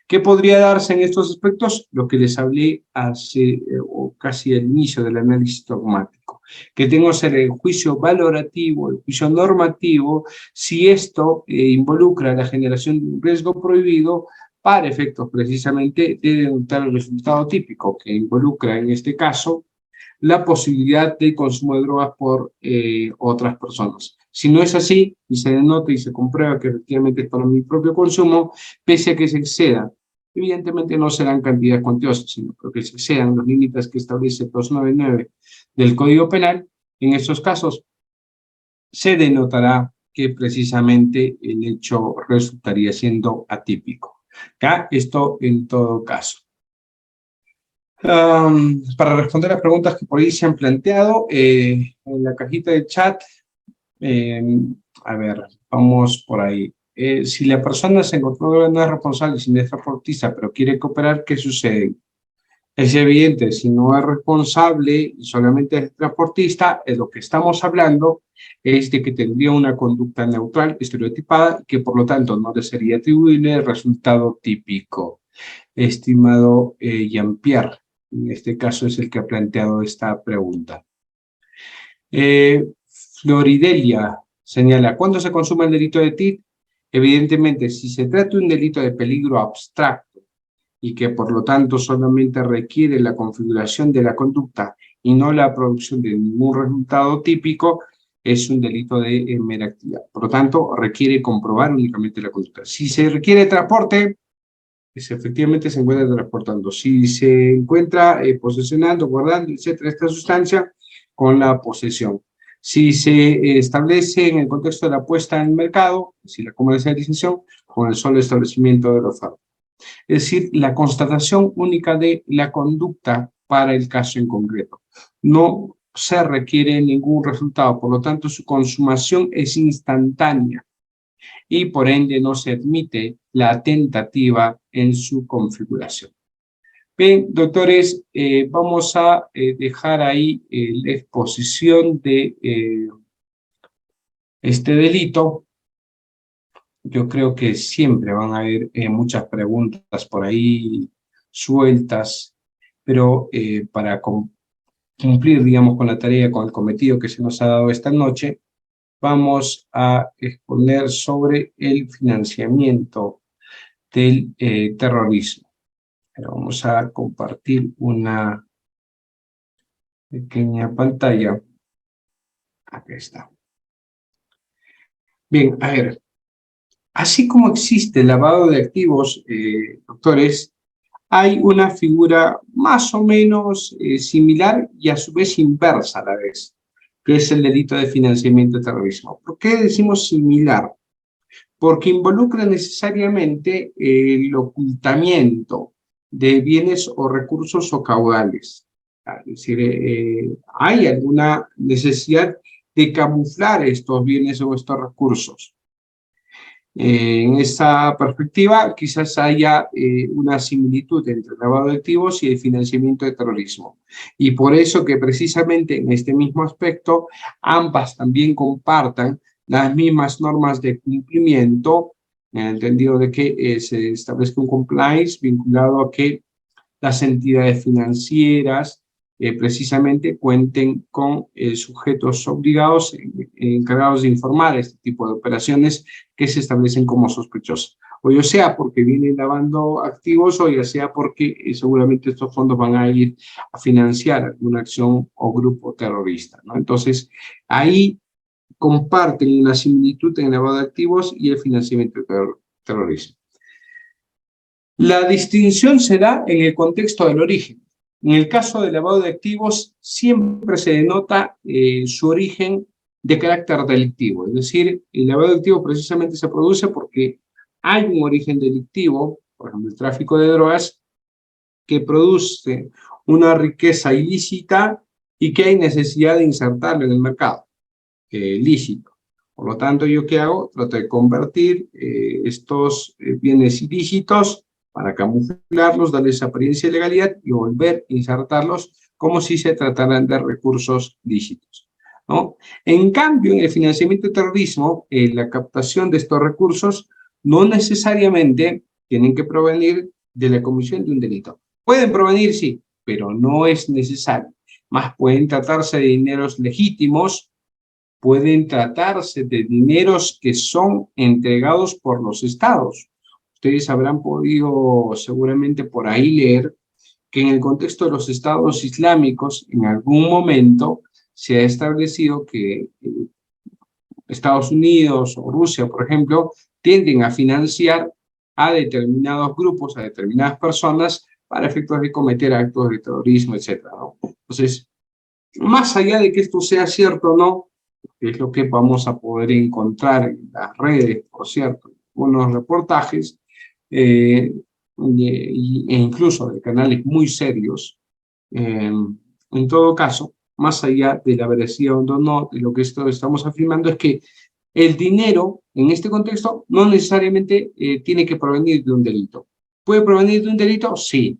¿Qué podría darse en estos aspectos? Lo que les hablé hace o casi al inicio del análisis dogmático, que tengo que hacer el juicio valorativo, el juicio normativo, si esto involucra la generación de un riesgo prohibido para efectos precisamente de denotar el resultado típico, que involucra en este caso la posibilidad de consumo de drogas por otras personas. Si no es así y se denota y se comprueba que efectivamente es para mi propio consumo, pese a que se exceda, evidentemente no serán cantidades cuantiosas, sino que se excedan los límites que establece el 299 del Código Penal, en estos casos se denotará que precisamente el hecho resultaría siendo atípico. ¿Ya? Esto en todo caso. Para responder las preguntas que por ahí se han planteado, en la cajita de chat, a ver, vamos por ahí. Si la persona se encontró no es responsable, si no es transportista, pero quiere cooperar, ¿qué sucede? Es evidente, si no es responsable y solamente es transportista, de lo que estamos hablando es de que tendría una conducta neutral, estereotipada, y que por lo tanto no le sería atribuible el resultado típico. Estimado Jean-Pierre, en este caso es el que ha planteado esta pregunta. Floridelia señala, ¿cuándo se consume el delito de TIC? Evidentemente, si se trata de un delito de peligro abstracto y que por lo tanto solamente requiere la configuración de la conducta y no la producción de ningún resultado típico, es un delito de mera actividad. Por lo tanto, requiere comprobar únicamente la conducta. Si se requiere transporte, pues efectivamente se encuentra transportando. Si se encuentra posesionando, guardando, etcétera, esta sustancia, con la posesión. Si se establece en el contexto de la puesta en el mercado, si la comercialización, con el solo establecimiento de los fármacos. Es decir, la constatación única de la conducta para el caso en concreto. No se requiere ningún resultado, por lo tanto su consumación es instantánea y por ende no se admite la tentativa en su configuración. Bien, doctores, vamos a dejar ahí la exposición de este delito. Yo creo que siempre van a haber muchas preguntas por ahí sueltas, pero para cumplir, digamos, con la tarea, con el cometido que se nos ha dado esta noche, vamos a exponer sobre el financiamiento del terrorismo. Pero vamos a compartir una pequeña pantalla. Aquí está. Bien, a ver. Así como existe el lavado de activos, doctores, hay una figura más o menos similar y a su vez inversa a la vez, que es el delito de financiamiento de terrorismo. ¿Por qué decimos similar? Porque involucra necesariamente el ocultamiento de bienes o recursos o caudales. Es decir, hay alguna necesidad de camuflar estos bienes o estos recursos. En esa perspectiva, quizás haya una similitud entre el lavado de activos y el financiamiento de terrorismo. Y por eso que precisamente en este mismo aspecto, ambas también compartan las mismas normas de cumplimiento, en el entendido de que se establezca un compliance vinculado a que las entidades financieras precisamente cuenten con sujetos obligados encargados de informar este tipo de operaciones que se establecen como sospechosas. O ya sea porque vienen lavando activos o ya sea porque seguramente estos fondos van a ir a financiar alguna acción o grupo terrorista, ¿no? Entonces, ahí comparten una similitud en el lavado de activos y el financiamiento de terrorismo. La distinción se da en el contexto del origen. En el caso del lavado de activos, siempre se denota su origen de carácter delictivo. Es decir, el lavado de activos precisamente se produce porque hay un origen delictivo, por ejemplo, el tráfico de drogas, que produce una riqueza ilícita y que hay necesidad de insertarlo en el mercado lícito. Por lo tanto, ¿yo qué hago? Trato de convertir estos bienes ilícitos para camuflarlos, darles apariencia de legalidad y volver a insertarlos como si se trataran de recursos lícitos, ¿no? En cambio, en el financiamiento de terrorismo, la captación de estos recursos no necesariamente tienen que provenir de la comisión de un delito. Pueden provenir, sí, pero no es necesario. Más pueden tratarse de dineros legítimos, pueden tratarse de dineros que son entregados por los estados. Ustedes habrán podido seguramente por ahí leer que en el contexto de los estados islámicos, en algún momento se ha establecido que Estados Unidos o Rusia, por ejemplo, tienden a financiar a determinados grupos, a determinadas personas, para efectos de cometer actos de terrorismo, etc., ¿no? Entonces, más allá de que esto sea cierto o no, que es lo que vamos a poder encontrar en las redes, por cierto, unos reportajes, e incluso de canales muy serios. En todo caso, más allá de la veracidad o no de lo que estamos afirmando, es que el dinero, en este contexto, no necesariamente tiene que provenir de un delito. ¿Puede provenir de un delito? Sí.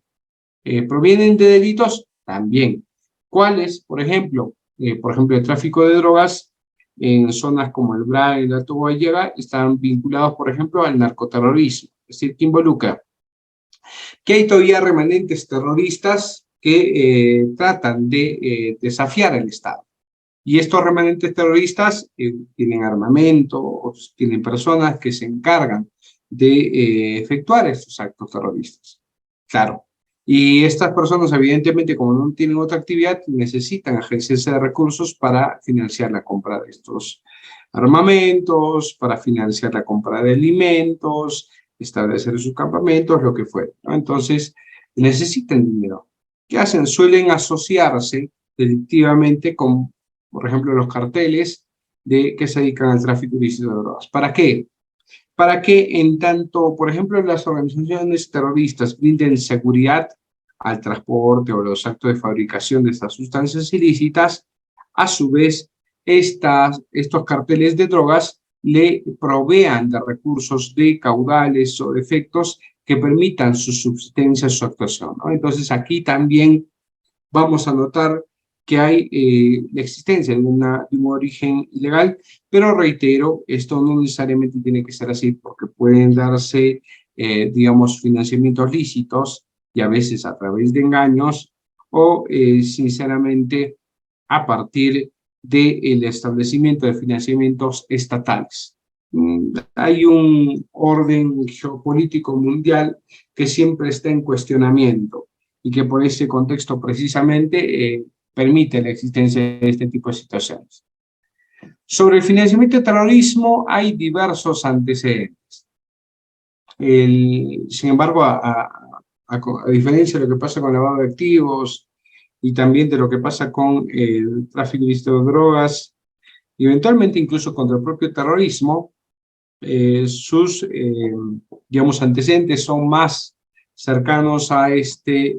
¿Provienen de delitos? También. ¿Cuáles? Por ejemplo, el tráfico de drogas en zonas como el Bra y el Alto Guayaga están vinculados, por ejemplo, al narcoterrorismo. Es decir, que involucra que hay todavía remanentes terroristas que tratan de desafiar al Estado. Y estos remanentes terroristas tienen armamentos, tienen personas que se encargan de efectuar estos actos terroristas. Claro. Y estas personas, evidentemente, como no tienen otra actividad, necesitan ejercerse de recursos para financiar la compra de estos armamentos, para financiar la compra de alimentos, establecer sus campamentos, lo que fuera, ¿no? Entonces, necesitan dinero. ¿Qué hacen? Suelen asociarse delictivamente con, por ejemplo, los carteles que se dedican al tráfico ilícito de drogas. ¿Para qué? Para que en tanto, por ejemplo, las organizaciones terroristas brinden seguridad al transporte o los actos de fabricación de estas sustancias ilícitas, a su vez, estos carteles de drogas le provean de recursos, de caudales o de efectos que permitan su subsistencia, su actuación, ¿no? Entonces, aquí también vamos a notar que hay la existencia de un origen ilegal, pero reitero, esto no necesariamente tiene que ser así, porque pueden darse, digamos, financiamientos lícitos, y a veces a través de engaños, o sinceramente a partir del establecimiento de financiamientos estatales. Hay un orden geopolítico mundial que siempre está en cuestionamiento y que por ese contexto precisamente permite la existencia de este tipo de situaciones. Sobre el financiamiento del terrorismo hay diversos antecedentes. Sin embargo, a diferencia de lo que pasa con el lavado de activos y también de lo que pasa con el tráfico ilícito de drogas, y eventualmente incluso contra el propio terrorismo, sus, digamos, antecedentes son más cercanos a este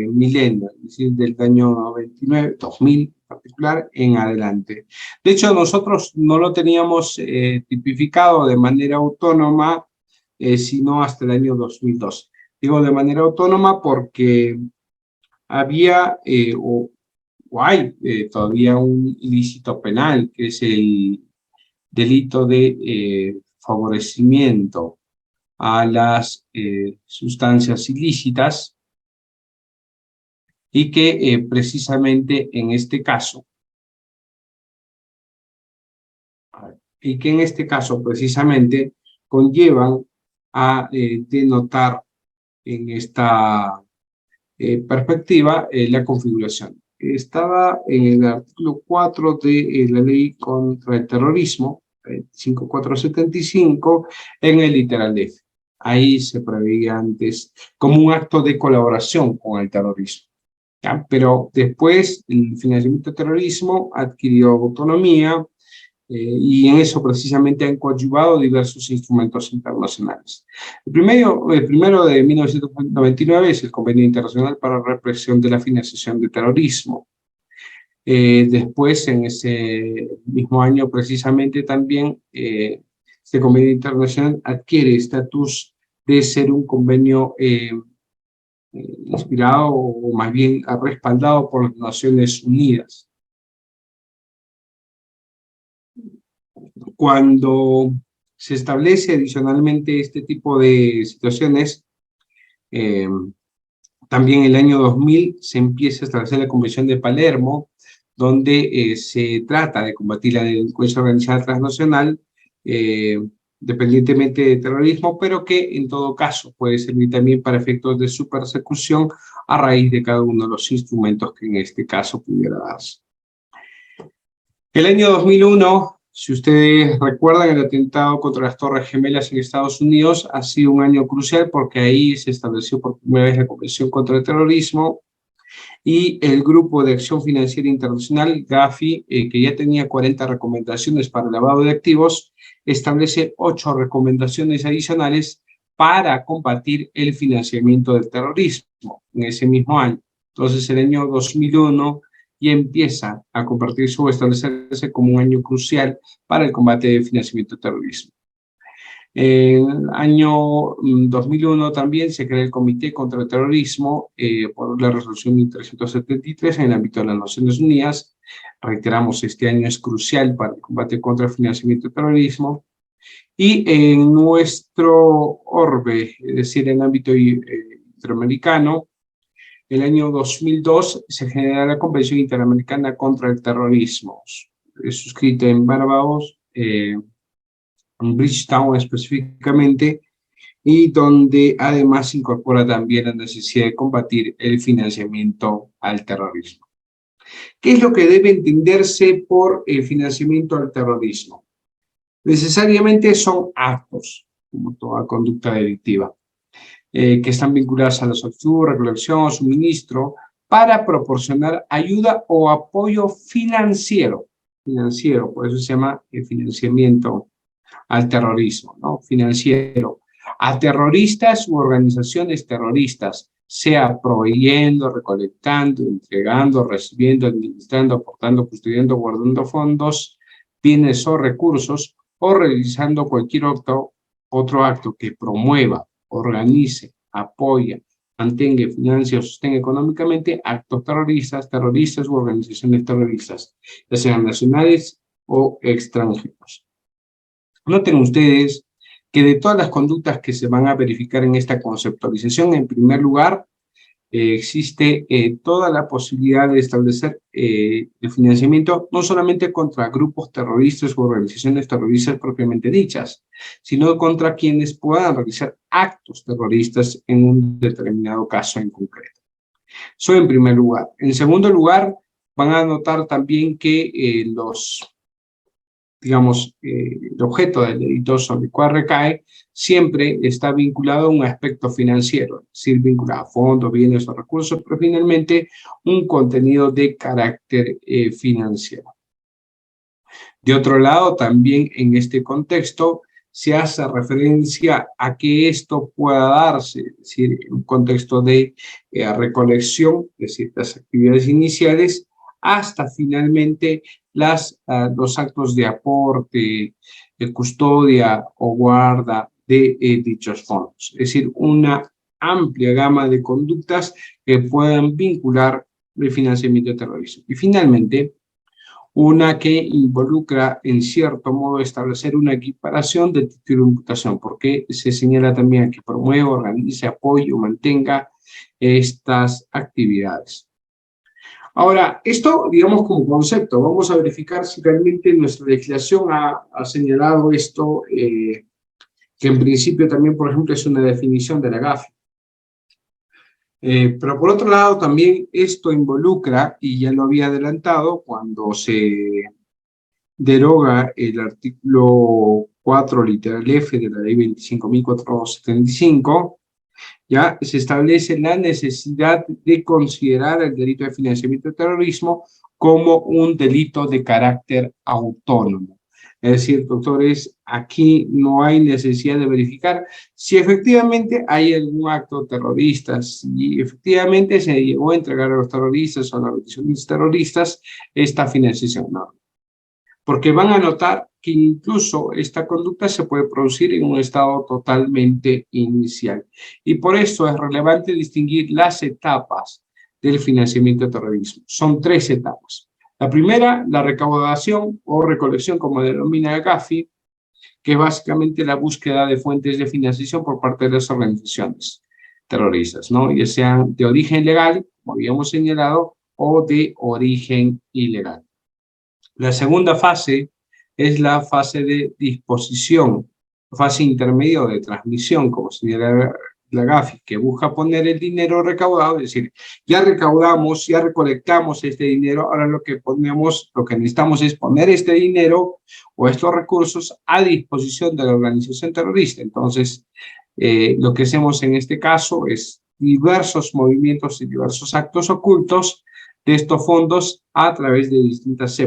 milenio, es decir, del año 99, 2000 en particular, en adelante. De hecho, nosotros no lo teníamos tipificado de manera autónoma, sino hasta el año 2002. Digo de manera autónoma porque había o hay todavía un ilícito penal, que es el delito de favorecimiento a las sustancias ilícitas, y que precisamente en este caso, precisamente conllevan a denotar en esta perspectiva la configuración. Estaba en el artículo 4 de la ley contra el terrorismo, 5475, en el literal F. Ahí se preveía antes como un acto de colaboración con el terrorismo, ¿ya? Pero después el financiamiento del terrorismo adquirió autonomía y en eso precisamente han coadyuvado diversos instrumentos internacionales. El primero de 1999 es el Convenio Internacional para la Represión de la Financiación de Terrorismo. Después, en ese mismo año, precisamente también, este convenio internacional adquiere estatus de ser un convenio inspirado o más bien respaldado por las Naciones Unidas. Cuando se establece adicionalmente este tipo de situaciones, también en el año 2000 se empieza a establecer la Convención de Palermo, donde se trata de combatir la delincuencia organizada transnacional, dependientemente de terrorismo, pero que en todo caso puede servir también para efectos de su persecución a raíz de cada uno de los instrumentos que en este caso pudiera darse. El año 2001, si ustedes recuerdan, el atentado contra las Torres Gemelas en Estados Unidos ha sido un año crucial porque ahí se estableció por primera vez la Convención contra el Terrorismo, y el Grupo de Acción Financiera Internacional, GAFI, que ya tenía 40 recomendaciones para el lavado de activos, establece 8 recomendaciones adicionales para combatir el financiamiento del terrorismo en ese mismo año. Entonces, el año 2001 ya empieza a convertirse o establecerse como un año crucial para el combate del financiamiento del terrorismo. En el año 2001 también se crea el Comité contra el Terrorismo por la resolución 1373 en el ámbito de las Naciones Unidas. Reiteramos, este año es crucial para el combate contra el financiamiento del terrorismo. Y en nuestro orbe, es decir, en el ámbito interamericano, el año 2002 se genera la Convención Interamericana contra el Terrorismo, suscrita en Barbados, en Bridgetown específicamente, y donde además se incorpora también la necesidad de combatir el financiamiento al terrorismo. ¿Qué es lo que debe entenderse por el financiamiento al terrorismo? Necesariamente son actos, como toda conducta delictiva, que están vinculadas a la solicitud, recolección, suministro, para proporcionar ayuda o apoyo financiero, por eso se llama el financiamiento al terrorismo, ¿no? Financiero, a terroristas u organizaciones terroristas, sea proveyendo, recolectando, entregando, recibiendo, administrando, aportando, custodiando, guardando fondos, bienes o recursos, o realizando cualquier otro acto que promueva, organice, apoya, mantenga, financie o sostenga económicamente actos terroristas u organizaciones terroristas, ya sean nacionales o extranjeros. Noten ustedes que de todas las conductas que se van a verificar en esta conceptualización, en primer lugar, existe toda la posibilidad de establecer el financiamiento no solamente contra grupos terroristas u organizaciones terroristas propiamente dichas, sino contra quienes puedan realizar actos terroristas en un determinado caso en concreto. Eso en primer lugar. En segundo lugar, van a notar también que el objeto del delito sobre el cual recae siempre está vinculado a un aspecto financiero, es decir, vinculado a fondos, bienes o recursos, pero finalmente un contenido de carácter financiero. De otro lado, también en este contexto se hace referencia a que esto pueda darse, es decir, en un contexto de recolección de ciertas actividades iniciales, hasta finalmente los actos de aporte, de custodia o guarda de dichos fondos. Es decir, una amplia gama de conductas que puedan vincular el financiamiento de terrorismo. Y finalmente, una que involucra en cierto modo establecer una equiparación de título de imputación, porque se señala también que promueva, organice, apoye o mantenga estas actividades. Ahora, esto, digamos, como concepto, vamos a verificar si realmente nuestra legislación ha señalado esto, que en principio también, por ejemplo, es una definición de la GAFI. Pero por otro lado, también esto involucra, y ya lo había adelantado, cuando se deroga el artículo 4, literal F de la ley 25.475, ya se establece la necesidad de considerar el delito de financiamiento de terrorismo como un delito de carácter autónomo. Es decir, doctores, aquí no hay necesidad de verificar si efectivamente hay algún acto terrorista, si efectivamente se llegó a entregar a los terroristas o a las organizaciones terroristas esta financiación. No, porque van a notar que incluso esta conducta se puede producir en un estado totalmente inicial. Y por eso es relevante distinguir las etapas del financiamiento de terrorismo. Son 3 etapas. La primera, la recaudación o recolección, como denomina GAFI, que es básicamente la búsqueda de fuentes de financiación por parte de las organizaciones terroristas, ¿no? Ya sean de origen legal, como habíamos señalado, o de origen ilegal. La segunda fase es la fase de disposición, fase intermedia o de transmisión, como señala la GAFI, que busca poner el dinero recaudado, es decir, ya recaudamos, ya recolectamos este dinero, ahora lo que necesitamos es poner este dinero o estos recursos a disposición de la organización terrorista. Entonces, lo que hacemos en este caso es diversos movimientos y diversos actos ocultos de estos fondos a través de distintas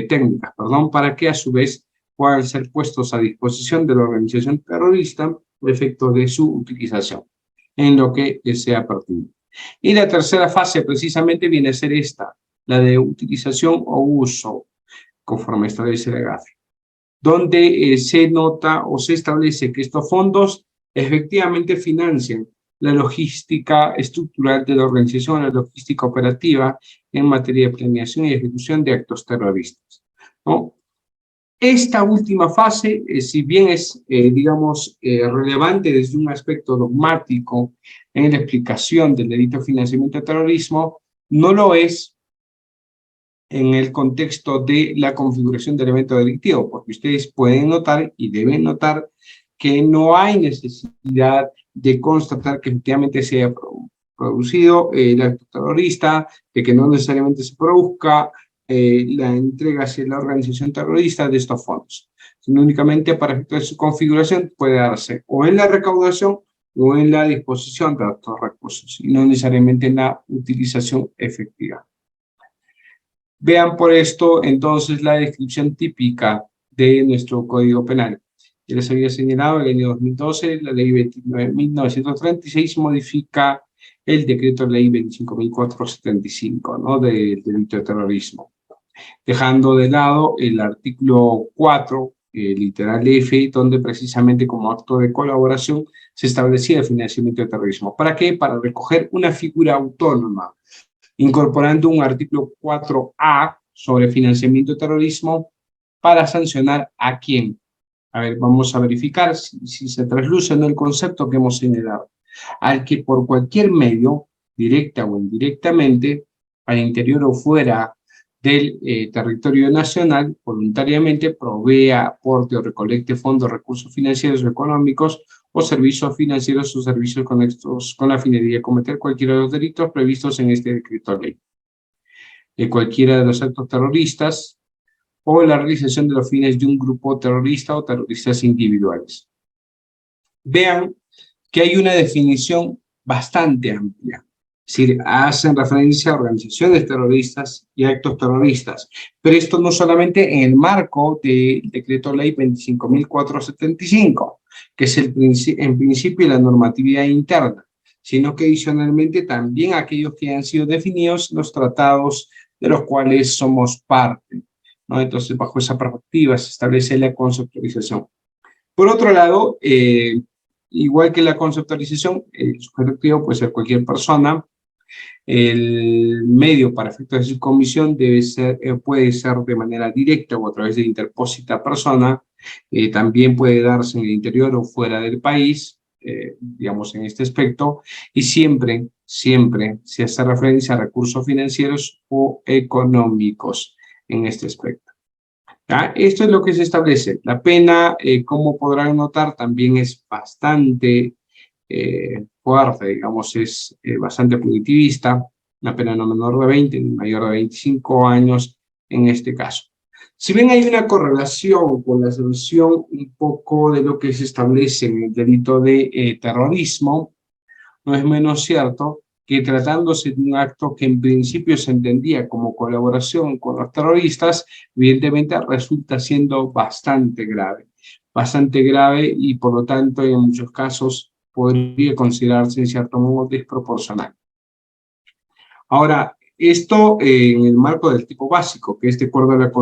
técnicas, para que a su vez puedan ser puestos a disposición de la organización terrorista a efecto de su utilización en lo que sea pertinente. Y la tercera fase precisamente viene a ser esta, la de utilización o uso, conforme establece la GAFI. donde se nota o se establece que estos fondos efectivamente financian la logística estructural de la organización, la logística operativa en materia de planeación y ejecución de actos terroristas, ¿no? Esta última fase, si bien es, digamos, relevante desde un aspecto dogmático en la explicación del delito de financiamiento de terrorismo, no lo es en el contexto de la configuración del evento delictivo, porque ustedes pueden notar y deben notar que no hay necesidad de constatar que efectivamente se haya producido el acto terrorista, de que no necesariamente se produzca la entrega hacia la organización terrorista de estos fondos, sino únicamente para efectos de su configuración puede darse o en la recaudación o en la disposición de estos recursos, y no necesariamente en la utilización efectiva. Vean por esto entonces la descripción típica de nuestro Código Penal. Ya les había señalado, en el año 2012, la ley 29.936 modifica el decreto ley 25.475, ¿no?, del delito de terrorismo, dejando de lado el artículo 4, literal F, donde precisamente como acto de colaboración se establecía el financiamiento de terrorismo. ¿Para qué? Para recoger una figura autónoma, incorporando un artículo 4A sobre financiamiento de terrorismo para sancionar a quién. A ver, vamos a verificar si se trasluce o no el concepto que hemos señalado. Al que por cualquier medio, directa o indirectamente, al interior o fuera del territorio nacional, voluntariamente provea, aporte o recolecte fondos, recursos financieros o económicos o servicios financieros o servicios conexos con la finalidad de cometer cualquiera de los delitos previstos en este decreto ley. Cualquiera de los actos terroristas o la realización de los fines de un grupo terrorista o terroristas individuales. Vean que hay una definición bastante amplia. Es decir, hacen referencia a organizaciones terroristas y actos terroristas, pero esto no solamente en el marco del decreto ley 25.475, que es en principio la normatividad interna, sino que adicionalmente también aquellos que han sido definidos en los tratados de los cuales somos parte, ¿no? Entonces, bajo esa perspectiva se establece la conceptualización. Por otro lado, igual que la conceptualización, el sujeto activo puede ser cualquier persona. El medio para efectos de su comisión puede ser de manera directa o a través de interpósita persona. También puede darse en el interior o fuera del país, digamos en este aspecto, y siempre se hace referencia a recursos financieros o económicos en este aspecto. ¿Ya? Esto es lo que se establece. La pena, como podrán notar, también es bastante fuerte, digamos, es bastante punitivista, una pena no menor de 20 ni mayor de 25 años en este caso. Si bien hay una correlación con la solución un poco de lo que se establece en el delito de terrorismo, no es menos cierto que tratándose de un acto que en principio se entendía como colaboración con los terroristas, evidentemente resulta siendo bastante grave y por lo tanto en muchos casos podría considerarse en cierto modo desproporcional. Ahora, esto en el marco del tipo básico, que es de acuerdo al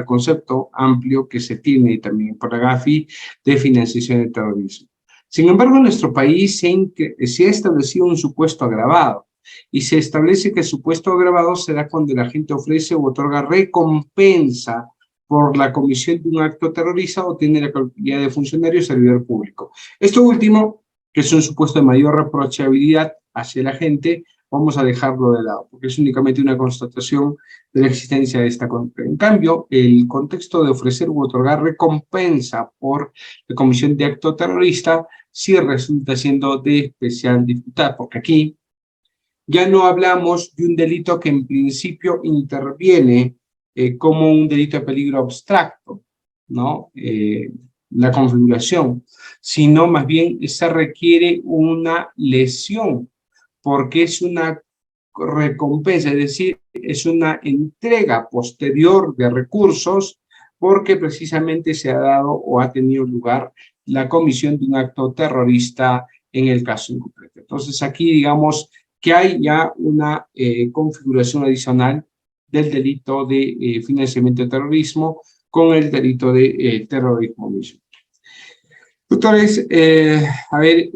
concepto amplio que se tiene también por la GAFI de financiación del terrorismo. Sin embargo, en nuestro país se ha establecido un supuesto agravado, y se establece que el supuesto agravado se da cuando el agente ofrece u otorga recompensa por la comisión de un acto terrorista o tiene la calidad de funcionario o servidor público. Esto último, que es un supuesto de mayor reprochabilidad hacia el agente, vamos a dejarlo de lado, porque es únicamente una constatación de la existencia de esta conducta. En cambio, el contexto de ofrecer u otorgar recompensa por la comisión de acto terrorista sí resulta siendo de especial dificultad, porque aquí ya no hablamos de un delito que en principio interviene como un delito de peligro abstracto, ¿no? La configuración, sino más bien se requiere una lesión, porque es una recompensa, es decir, es una entrega posterior de recursos, porque precisamente se ha dado o ha tenido lugar la comisión de un acto terrorista en el caso en concreto. Entonces aquí digamos que hay ya una configuración adicional del delito de financiamiento de terrorismo con el delito de terrorismo mismo. Doctores, a ver,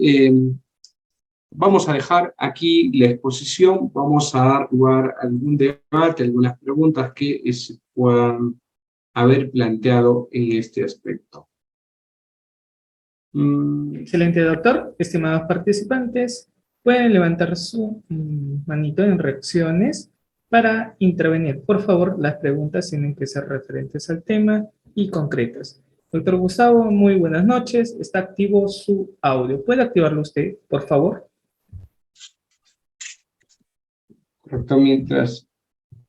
vamos a dejar aquí la exposición, vamos a dar lugar a algún debate, algunas preguntas que se puedan haber planteado en este aspecto. Excelente, doctor. Estimados participantes, pueden levantar su manito en reacciones para intervenir. Por favor, las preguntas tienen que ser referentes al tema y concretas. Doctor Gustavo, muy buenas noches. Está activo su audio. ¿Puede activarlo usted, por favor? Correcto, mientras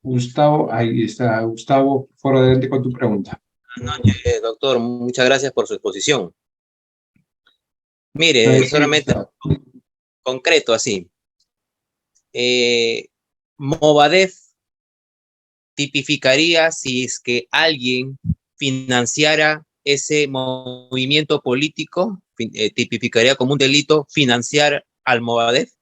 Gustavo, ahí está Gustavo, por favor, adelante con tu pregunta. Buenas noches, doctor. Muchas gracias por su exposición. Mire, solamente concreto así. Movadef tipificaría si es que alguien financiara ese movimiento político, tipificaría como un delito financiar al Movadef.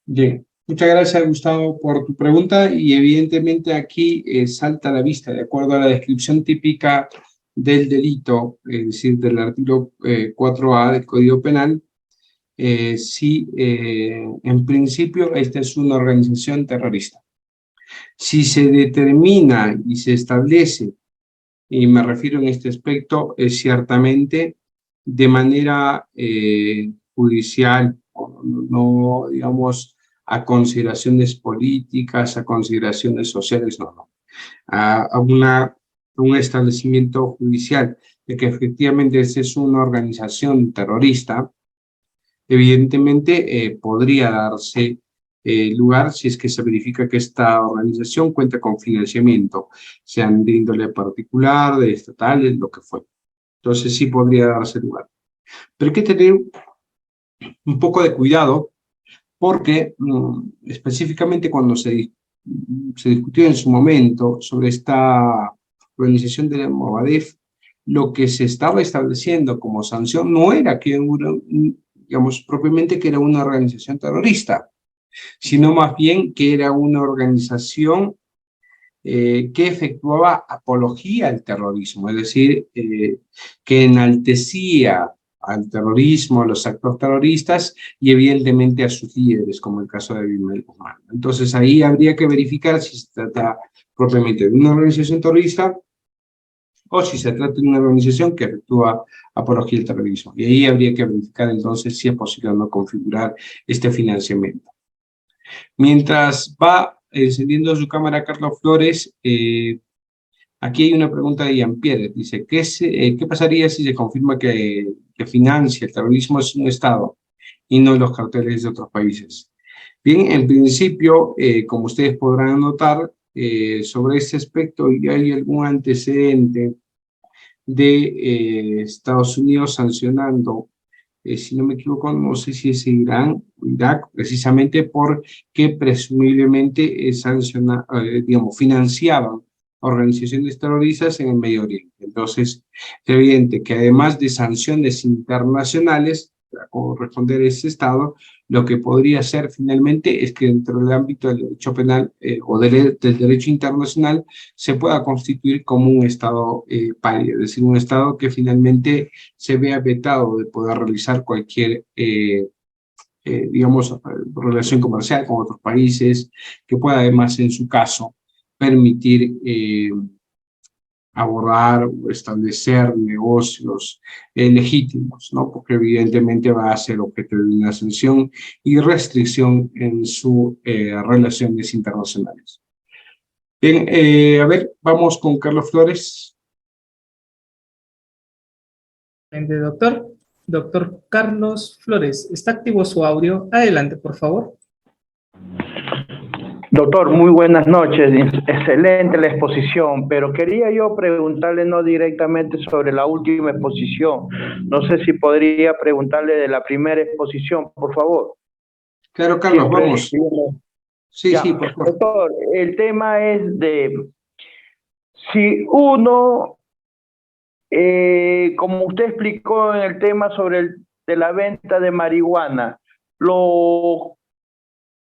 Bien, muchas gracias Gustavo por tu pregunta y evidentemente aquí salta a la vista, de acuerdo a la descripción típica del delito, es decir, del artículo 4A del Código Penal, si en principio esta es una organización terrorista. Si se determina y se establece, y me refiero en este aspecto, ciertamente de manera judicial, no, digamos, a consideraciones políticas, a consideraciones sociales, no. A un establecimiento judicial de que efectivamente esa es una organización terrorista, evidentemente podría darse lugar si es que se verifica que esta organización cuenta con financiamiento, sean de índole particular, de estatales, lo que fuera. Entonces sí podría darse lugar. Pero hay que tener un poco de cuidado porque específicamente cuando se discutió en su momento sobre esta organización de la Movadef, lo que se estaba estableciendo como sanción no era que digamos, propiamente que era una organización terrorista, sino más bien que era una organización que efectuaba apología al terrorismo, es decir, que enaltecía al terrorismo, a los actos terroristas y evidentemente a sus líderes, como el caso de Abimael Guzmán. Entonces ahí habría que verificar si se trata propiamente de una organización terrorista o si se trata de una organización que efectúa apología al terrorismo. Y ahí habría que verificar entonces si es posible o no configurar este financiamiento. Mientras va encendiendo su cámara Carlos Flores, aquí hay una pregunta de Ian Pierre. Dice, ¿qué pasaría si se confirma que financia el terrorismo es un Estado y no los carteles de otros países? Bien, en principio, como ustedes podrán notar, sobre este aspecto ya hay algún antecedente de Estados Unidos sancionando, si no me equivoco, no sé si es Irán o Irak, precisamente porque presumiblemente digamos, financiaban organizaciones terroristas en el Medio Oriente. Entonces, es evidente que además de sanciones internacionales, para corresponder a ese Estado, lo que podría ser finalmente es que dentro del ámbito del derecho penal o del derecho internacional se pueda constituir como un Estado pálido, es decir, un Estado que finalmente se vea vetado de poder realizar cualquier, digamos, relación comercial con otros países, que pueda además, en su caso, permitir abordar o establecer negocios legítimos, ¿no? Porque evidentemente va a ser objeto de una sanción y restricción en sus relaciones internacionales. Bien, a ver, vamos con Carlos Flores. Doctor. Doctor Carlos Flores, ¿está activo su audio? Adelante, por favor. Doctor, muy buenas noches. Excelente la exposición, pero quería yo preguntarle no directamente sobre la última exposición. No sé si podría preguntarle de la primera exposición, por favor. Claro, Carlos, vamos. Sí, ya, sí, por favor. Doctor, el tema es de si uno, como usted explicó en el tema sobre de la venta de marihuana,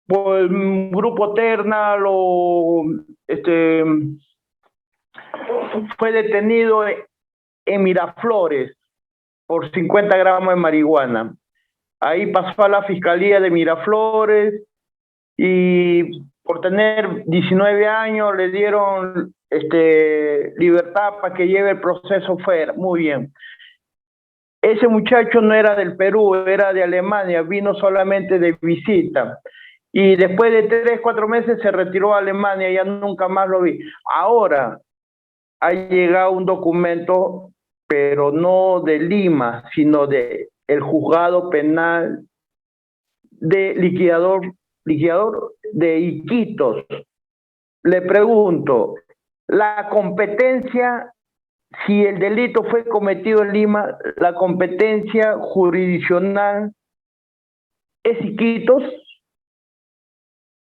pues, Grupo Terna fue detenido en Miraflores por 50 gramos de marihuana. Ahí pasó a la Fiscalía de Miraflores y por tener 19 años le dieron libertad para que lleve el proceso fuera. Muy bien. Ese muchacho no era del Perú, era de Alemania, vino solamente de visita. Y después de 3, 4 meses se retiró a Alemania, ya nunca más lo vi. Ahora ha llegado un documento, pero no de Lima, sino de el juzgado penal de liquidador de Iquitos. Le pregunto, la competencia, si el delito fue cometido en Lima, la competencia jurisdiccional es Iquitos.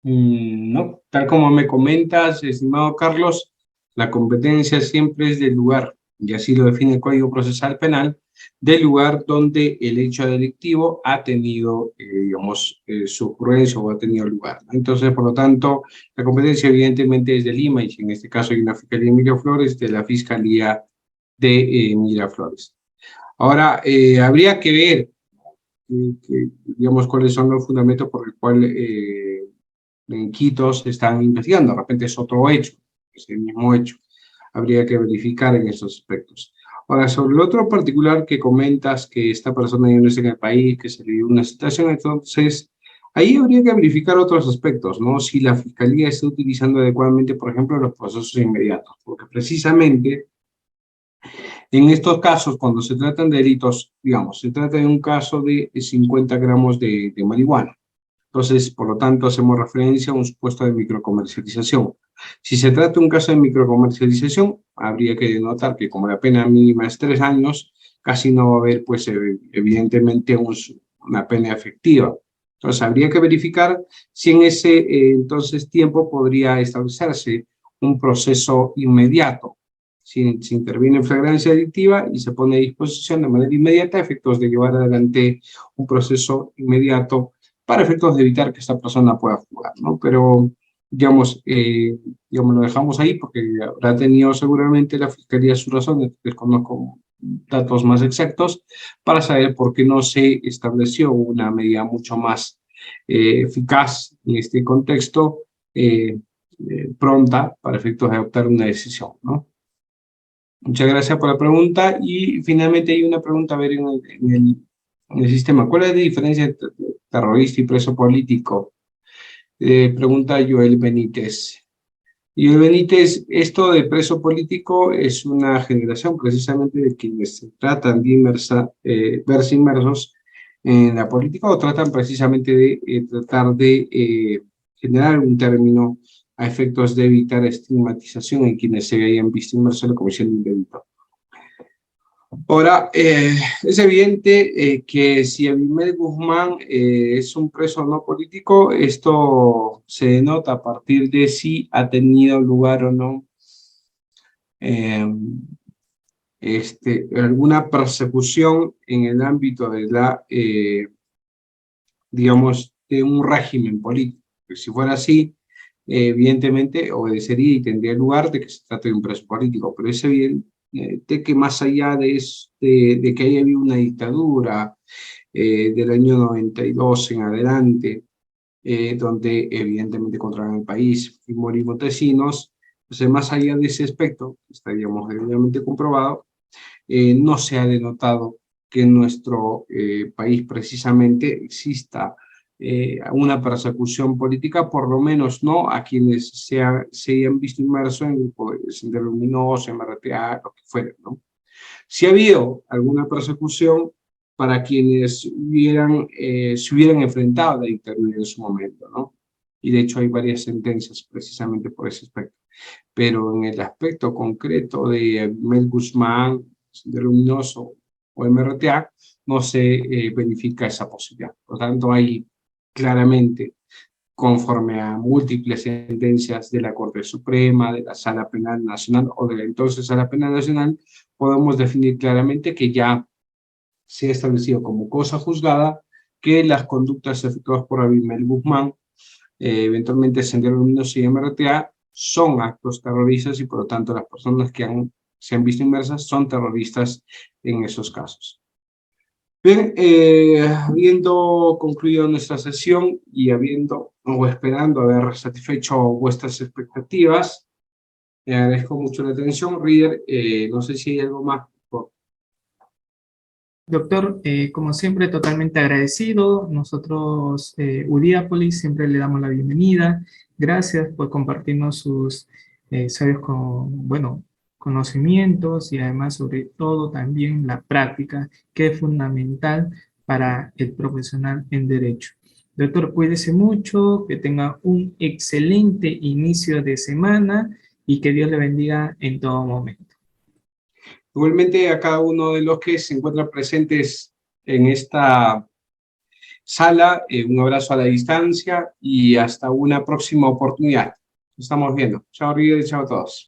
No, tal como me comentas, estimado Carlos, la competencia siempre es del lugar, y así lo define el Código Procesal Penal, del lugar donde el hecho delictivo ha tenido, digamos, su ocurrencia o ha tenido lugar, ¿no? Entonces, por lo tanto, la competencia evidentemente es de Lima, y si en este caso hay una Fiscalía de Miraflores, de la Fiscalía de Miraflores. Ahora, habría que ver, digamos, cuáles son los fundamentos por el cual en Quito se están investigando. De repente es otro hecho, es el mismo hecho. Habría que verificar en esos aspectos. Ahora, sobre el otro particular que comentas, que esta persona ya no está en el país, que se le dio una situación, entonces ahí habría que verificar otros aspectos, ¿no? Si la Fiscalía está utilizando adecuadamente, por ejemplo, los procesos inmediatos, porque precisamente en estos casos, cuando se tratan de delitos, digamos, se trata de un caso de 50 gramos de marihuana. Entonces, por lo tanto, hacemos referencia a un supuesto de microcomercialización. Si se trata de un caso de microcomercialización, habría que denotar que como la pena mínima es 3 años, casi no va a haber, pues, evidentemente, una pena efectiva. Entonces, habría que verificar si en ese entonces tiempo podría establecerse un proceso inmediato. Si interviene en flagrancia delictiva y se pone a disposición de manera inmediata, a efectos de llevar adelante un proceso inmediato para efectos de evitar que esta persona pueda jugar, ¿no? Pero, digamos, lo dejamos ahí porque habrá tenido seguramente la Fiscalía sus razones, desconozco datos más exactos, para saber por qué no se estableció una medida mucho más eficaz en este contexto, pronta, para efectos de adoptar una decisión, ¿no? Muchas gracias por la pregunta. Y finalmente hay una pregunta, a ver, en el sistema. ¿Cuál es la diferencia entre terrorista y preso político? Pregunta Joel Benítez. Joel Benítez, esto de preso político es una generación precisamente de quienes se tratan de verse inmersos en la política o tratan precisamente de tratar de generar un término a efectos de evitar estigmatización en quienes se hayan visto inmersos en la comisión de un delito. Ahora, es evidente que si Abimael Guzmán es un preso no político, esto se denota a partir de si ha tenido lugar o no alguna persecución en el ámbito de la, digamos, de un régimen político. Si fuera así, evidentemente obedecería y tendría lugar de que se trate de un preso político, pero es evidente que más allá de que haya habido una dictadura del año 92 en adelante, donde evidentemente controlaban el país y morir montesinos, pues, más allá de ese aspecto, que estaríamos debidamente comprobado, no se ha denotado que en nuestro país precisamente exista una persecución política, por lo menos no a quienes se hayan visto inmersos en grupo de Sendero Luminoso, MRTA, lo que fuera, ¿no? Si ha habido alguna persecución para quienes se hubieran enfrentado a la dictadura en su momento, ¿no? Y de hecho hay varias sentencias precisamente por ese aspecto. Pero en el aspecto concreto de Mel Guzmán, Sendero Luminoso o MRTA, no se verifica esa posibilidad. Por lo tanto, hay claramente, conforme a múltiples sentencias de la Corte Suprema, de la Sala Penal Nacional o de la entonces Sala Penal Nacional, podemos definir claramente que ya se ha establecido como cosa juzgada que las conductas efectuadas por Abimael Guzmán, eventualmente Sendero Luminoso y MRTA, son actos terroristas y por lo tanto las personas que se han visto inmersas son terroristas en esos casos. Bien, habiendo concluido nuestra sesión y esperando haber satisfecho vuestras expectativas, le agradezco mucho la atención. Reader, no sé si hay algo más. Doctor, como siempre, totalmente agradecido. Nosotros, Udiápolis, siempre le damos la bienvenida. Gracias por compartirnos sus sabios conocimientos y además, sobre todo, también la práctica, que es fundamental para el profesional en Derecho. Doctor, cuídese mucho, que tenga un excelente inicio de semana y que Dios le bendiga en todo momento. Igualmente a cada uno de los que se encuentran presentes en esta sala, un abrazo a la distancia y hasta una próxima oportunidad. Nos estamos viendo. Chao, Río, y chao a todos.